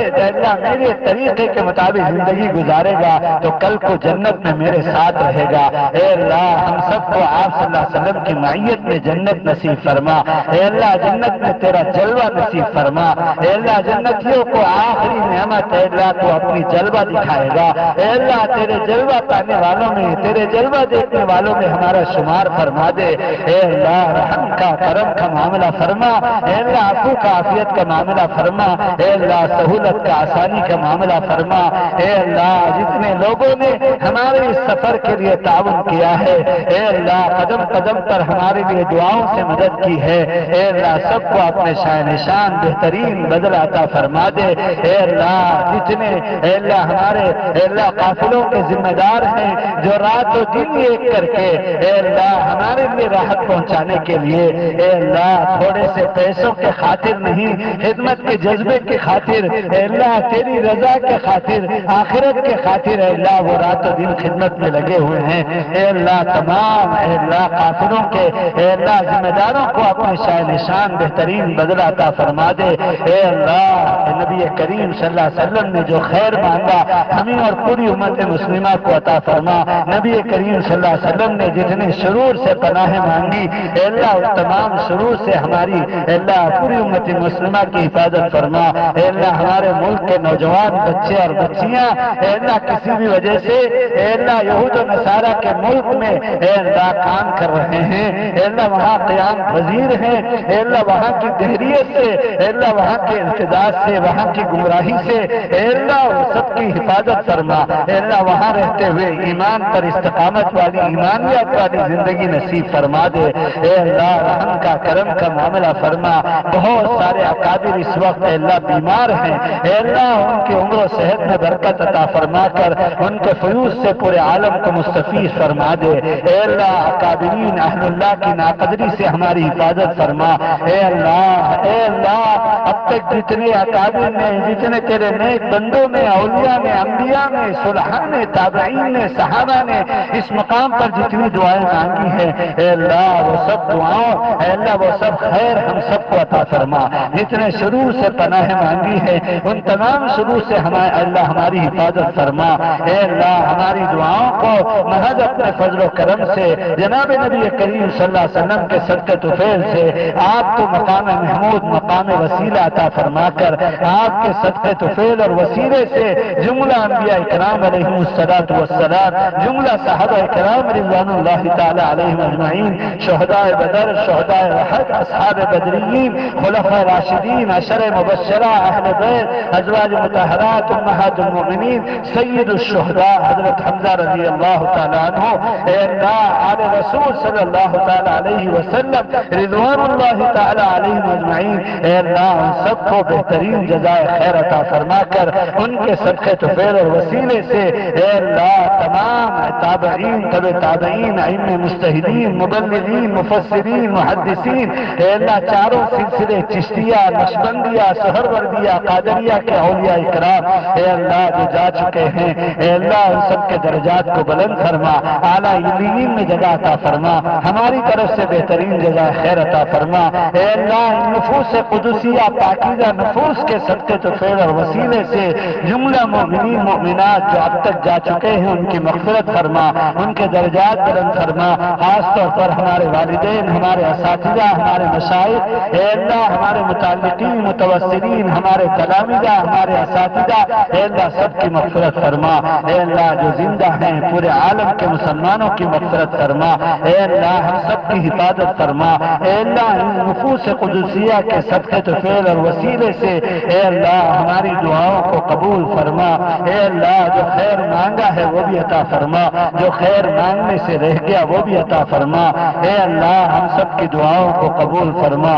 S1: طریقے کے مطابق زندگی گزارے گا تو کل کو جنت میں میرے ساتھ رہے گا۔ اے اللہ ہم سب کو آپ صلی اللہ علیہ وسلم کی معیت میں جنت نصیب فرما۔ اے اللہ جنت میں تیرا جلوہ نصیب فرما۔ اے اللہ جنتیوں کو آخری نعمت اے اللہ تو اپنی جلوہ دکھائے گا۔ اے اللہ تیرے جلوہ پانے والوں میں تیرے جلوہ دیکھنے والوں میں ہمارا شمار فرما دے۔ اے اللہ رحم کا کرم کا معاملہ فرما، اے اللہ عفو کا عافیت کا معاملہ فرما، اے اللہ سہولت کا آسانی کا معاملہ فرما۔ اے اللہ جتنے لوگوں نے ہمارے اس سفر کے لیے تعاون کیا ہے، اے اللہ قدم قدم پر ہمارے لیے دعاؤں سے مدد کی ہے، اے اللہ سب کو اپنے شان نشان بہترین بدل عطا فرما دے۔ اے اللہ جتنے اے اللہ ہمارے اے اللہ قافلوں کے ذمہ دار ہیں جو رات و دن ایک کر کے اے اللہ ہمارے لیے راحت پہنچانے کے لیے اے اللہ تھوڑے سے پیسوں کے خاطر نہیں، خدمت کے جذبے کے خاطر اے اللہ تیری رضا کے خاطر آخرت کے خاطر اے اللہ وہ رات و دن خدمت میں لگے ہوئے ہیں۔ اے اللہ تمام اے اللہ قافلوں کے اے اللہ ذمہ داروں کو اپنے شان نشان بہترین بدلہ عطا فرما دے۔ اے اللہ نبی کریم صلی اللہ علیہ وسلم نے جو خیر مانگا ہمیں اور پوری امت مسلمہ کو عطا فرما۔ نبی کریم صلی اللہ علیہ وسلم نے جتنے شرور سے پناہ مانگی اے اللہ اس تمام شرور سے ہماری اے اللہ پوری امت مسلمہ کی حفاظت فرما۔ اے اللہ ہمارے ملک کے نوجوان بچے اور بچیاں اے اللہ کسی بھی وجہ سے اے اللہ یہود و نصارہ کے ملک میں اے اللہ کام کر رہے ہیں، اے اللہ وہاں قیام پذیر ہیں، اے اللہ وہاں کی دہریت سے اے اللہ وہاں کے ارتداد سے وہاں کی گمراہی سے اے اللہ سب کی حفاظت فرما۔ اے اللہ وہاں رہتے ہوئے ایمان پر استقامت والی ایمانیت والی زندگی نصیب فرما دے۔ اے اللہ رحم کا کرم کا معاملہ فرما۔ بہت سارے اکابر اس وقت اے اللہ بیمار ہیں، اے اللہ ان کی عمر و صحت میں برکت عطا فرما کر ان کے فیوز سے پورے عالم کو مستفیض فرما دے۔ اے اللہ اکابرین اہل اللہ کی ناقدری سے ہماری حفاظت فرما۔ اے اللہ اب تک جتنے اکابر نے جتنے تیرے نیک بندوں نے اولیاء اولیاء نے، انبیاء نے، صلحاء نے، تابعین نے، صحابہ نے اس مقام پر جتنی دعائیں مانگی ہیں، اے اللہ وہ سب دعاؤں، اے اللہ وہ سب خیر ہم سب کو عطا فرما. جتنے شرور سے پناہ مانگی ہے ان تمام شرور سے اللہ ہماری حفاظت فرما. اے اللہ ہماری دعاؤں کو محض اپنے فضل و کرم سے، جناب نبی کریم صلی اللہ علیہ وسلم کے صدقے طفیل سے آپ کو مقام محمود، مقام وسیلہ عطا فرما کر آپ کے صدقے طفیل اور وسیلے سے جملہ انبیاء کرام علیہم الصلاۃ والسلام، جملہ صحابہ کرام رضوان اللہ تعالی علیہم اجمعین، شہداء بدر، شہداء احد، اصحاب بدریین، خلفاء راشدین، عشر مبشرہ، اہل بیت، ازواج مطہرات، امہات المؤمنین، سید الشہداء حضرت حمزہ رضی اللہ تعالی عنہ، اے اللہ آل رسول صلی اللہ تعالی علیہ وسلم رضوان اللہ تعالی علیہم اجمعین، اے اللہ ان سب کو بہترین جزائے خیر عطا فرما کر ان کے صدقے طفیل اور وسیلے سے اے اللہ تمام تابعین، تبع تابعین، ائمہ مجتہدین، مبلغین، مفسرین، محدثین، اے اللہ چاروں سلسلے چشتیہ، نقشبندیہ، سہروردیہ، قادریہ کے اولیاء اکرام اے اللہ جو جا چکے ہیں، اے اللہ ان سب کے درجات کو بلند فرما، اعلیٰ علیین میں جگہ عطا فرما، ہماری طرف سے بہترین جزائے خیر عطا فرما. اے اللہ ان نفوس قدسیہ پاکیزہ نفوس کے صدقے طفیل اور وسیلے سے جملہ مومنین مومنات جو اب تک جا چکے ہیں ان کی مغفرت فرما، ان کے درجات بلند فرما. خاص طور پر ہمارے والدین، ہمارے اساتذہ، ہمارے مشائخ، اے اللہ ہمارے متعلقین، متوسلین، ہمارے تلامذہ، ہمارے اساتذہ، اے اللہ سب کی مغفرت فرما. اے اللہ جو زندہ ہیں پورے عالم کے مسلمانوں کی مغفرت فرما. اے اللہ ہم سب کی حفاظت فرما. اے اللہ ان نفوس قدسیہ کے صدقے طفیل اور وسیلے سے اے اللہ ہماری دعاؤں کو قبول فرما. اے اللہ جو خیر مانگا ہے وہ بھی عطا فرما، جو خیر مانگنے سے رہ گیا وہ بھی عطا فرما. اے اللہ ہم سب کی دعاؤں کو قبول فرما.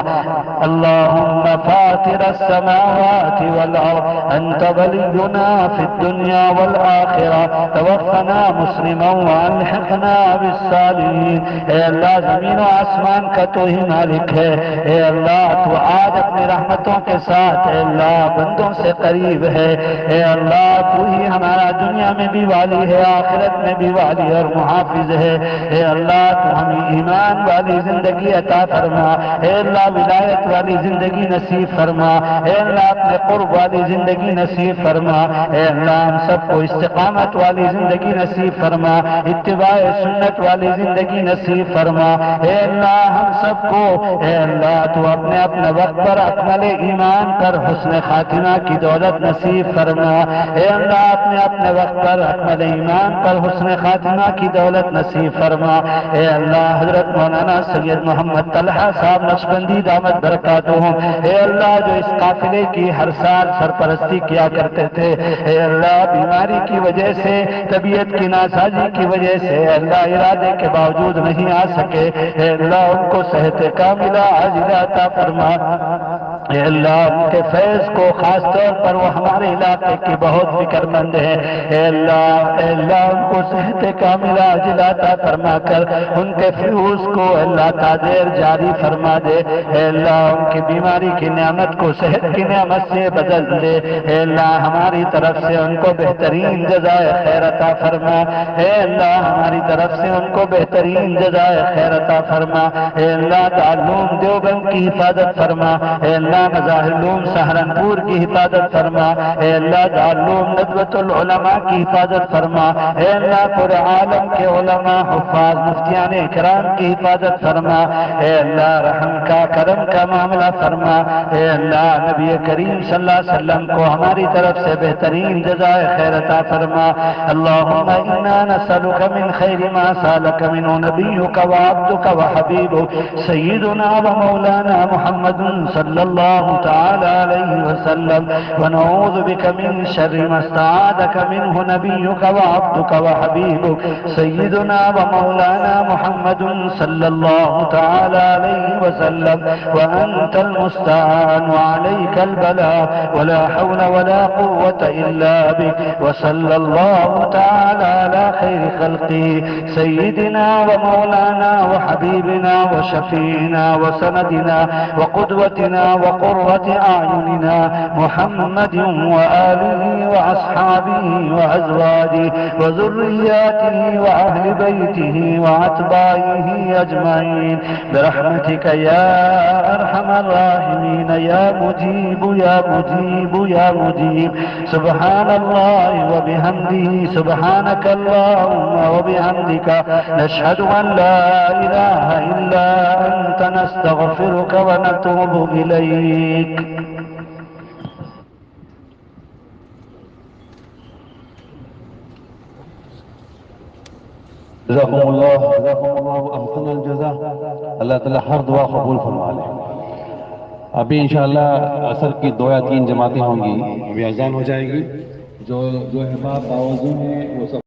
S1: اللہم فاطر السماوات والارض انت ولینا فی الدنیا والآخرہ توفنا مسلما والحقنا بالصالحین. اے اللہ زمین و آسمان کا تو ہی مالک ہے. اے اللہ تو آج اپنی رحمتوں کے ساتھ اے اللہ بندوں سے قریب ہے. اے اللہ تو ہی ہمارا دنیا میں بھی والی ہے، آخرت میں بھی والی اور محافظ ہے. اے اللہ تو ہمیں ایمان والی زندگی عطا فرما. اے اللہ ولایت والی زندگی نصیب فرما. اے اللہ اپنے قرب والی زندگی نصیب فرما. اے اللہ ہم سب کو استقامت والی زندگی نصیب فرما، اتباع سنت والی زندگی نصیب فرما. اے اللہ ہم سب کو اے اللہ تو اپنے وقت پر اکمل ایمان پر حسن خاتمہ کی دولت نصیب فرما. اے اللہ اپنے وقت پر اکمل ایمان پر حسن خاتمہ کی دولت نصیب فرما. اے اللہ حضرت مولانا سید محمد طلحہ صاحب نقشبندی دامت برکاتہم، اے اللہ جو اس قافلے کی ہر سال سرپرستی کیا کرتے تھے، اے اللہ بیماری کی وجہ سے، طبیعت کی ناسازی کی وجہ سے اے اللہ ارادے کے باوجود نہیں آ سکے. اے اللہ ان کو صحت کاملہ عاجلہ عطا فرما. اے اللہ ان کے فیض کو خاص طور پر وہ ہمارے علاقے کی بہت فکر مند ہے. اے اللہ ان کو صحت کاملہ عاجلہ عطا فرما کر ان کے فیوز کو اللہ تاجر جاری فرما دے. اے اللہ ان کی بیماری کی نعمت کو صحت کی نعمت سے بدل دے. اے اللہ ہماری طرف سے ان کو بہترین جزائے خیر عطا فرما. اے اللہ ہماری طرف سے ان کو بہترین جزائے خیر عطا فرما. اے اللہ دارالعلوم دیوبند کی حفاظت فرما. اے اللہ مظاہر علوم سہارنپور کی حفاظت فرما. اے اللہ دارالعلوم ندوۃ العلماء کی حفاظت فرما. اے اللہ پورے عالم کے علماء، حفاظ، مفتیان اکرام کی حفاظت فرما. اے اللہ رحم کا، کرم کا معاملہ فرما. اے اللہ نبی کریم صلی اللہ علیہ وسلم کو ہماری طرف سے بہترین جزائے خیر عطا فرما. اللہم انا نسألک من خیر ما سألک منہ نبیک وعبدک وحبیبک سیدنا ومولانا محمد صلی اللہ تعالی علیہ وسلم ونعوذ بک من شر ما استعاذک منہ منه نبيك وعبدك وحبيبك سيدنا ومولانا محمد صلى الله تعالى عليه وسلم، وأنت المستعان وعليك البلاغ، ولا حول ولا قوة إلا بك. وصلى الله تعالى على خير خلقه سيدنا ومولانا وحبيبنا وشفينا وسندنا وقدوتنا وقرة أعيننا محمد وآله وأصحابه وأزواجه وذرياته وأهل بيته وأتباعه أجمعين برحمتك يا أرحم الراحمين. يا مجيب يا مجيب يا مجيب. سبحان الله وبحمده، سبحانك اللهم وبحمدك، نشهد أن لا إله إلا أنت، نستغفرك ونتوب إليك.
S2: جزاکم اللہ احسن الجزا. اللہ تعالیٰ ہر دعا قبول فرما لے. ابھی انشاءاللہ عصر کی 2 یا 3 جماعتیں ہوں گی، ابھی اذان ہو جائے گی. جو احباب باوضو ہیں وہ سب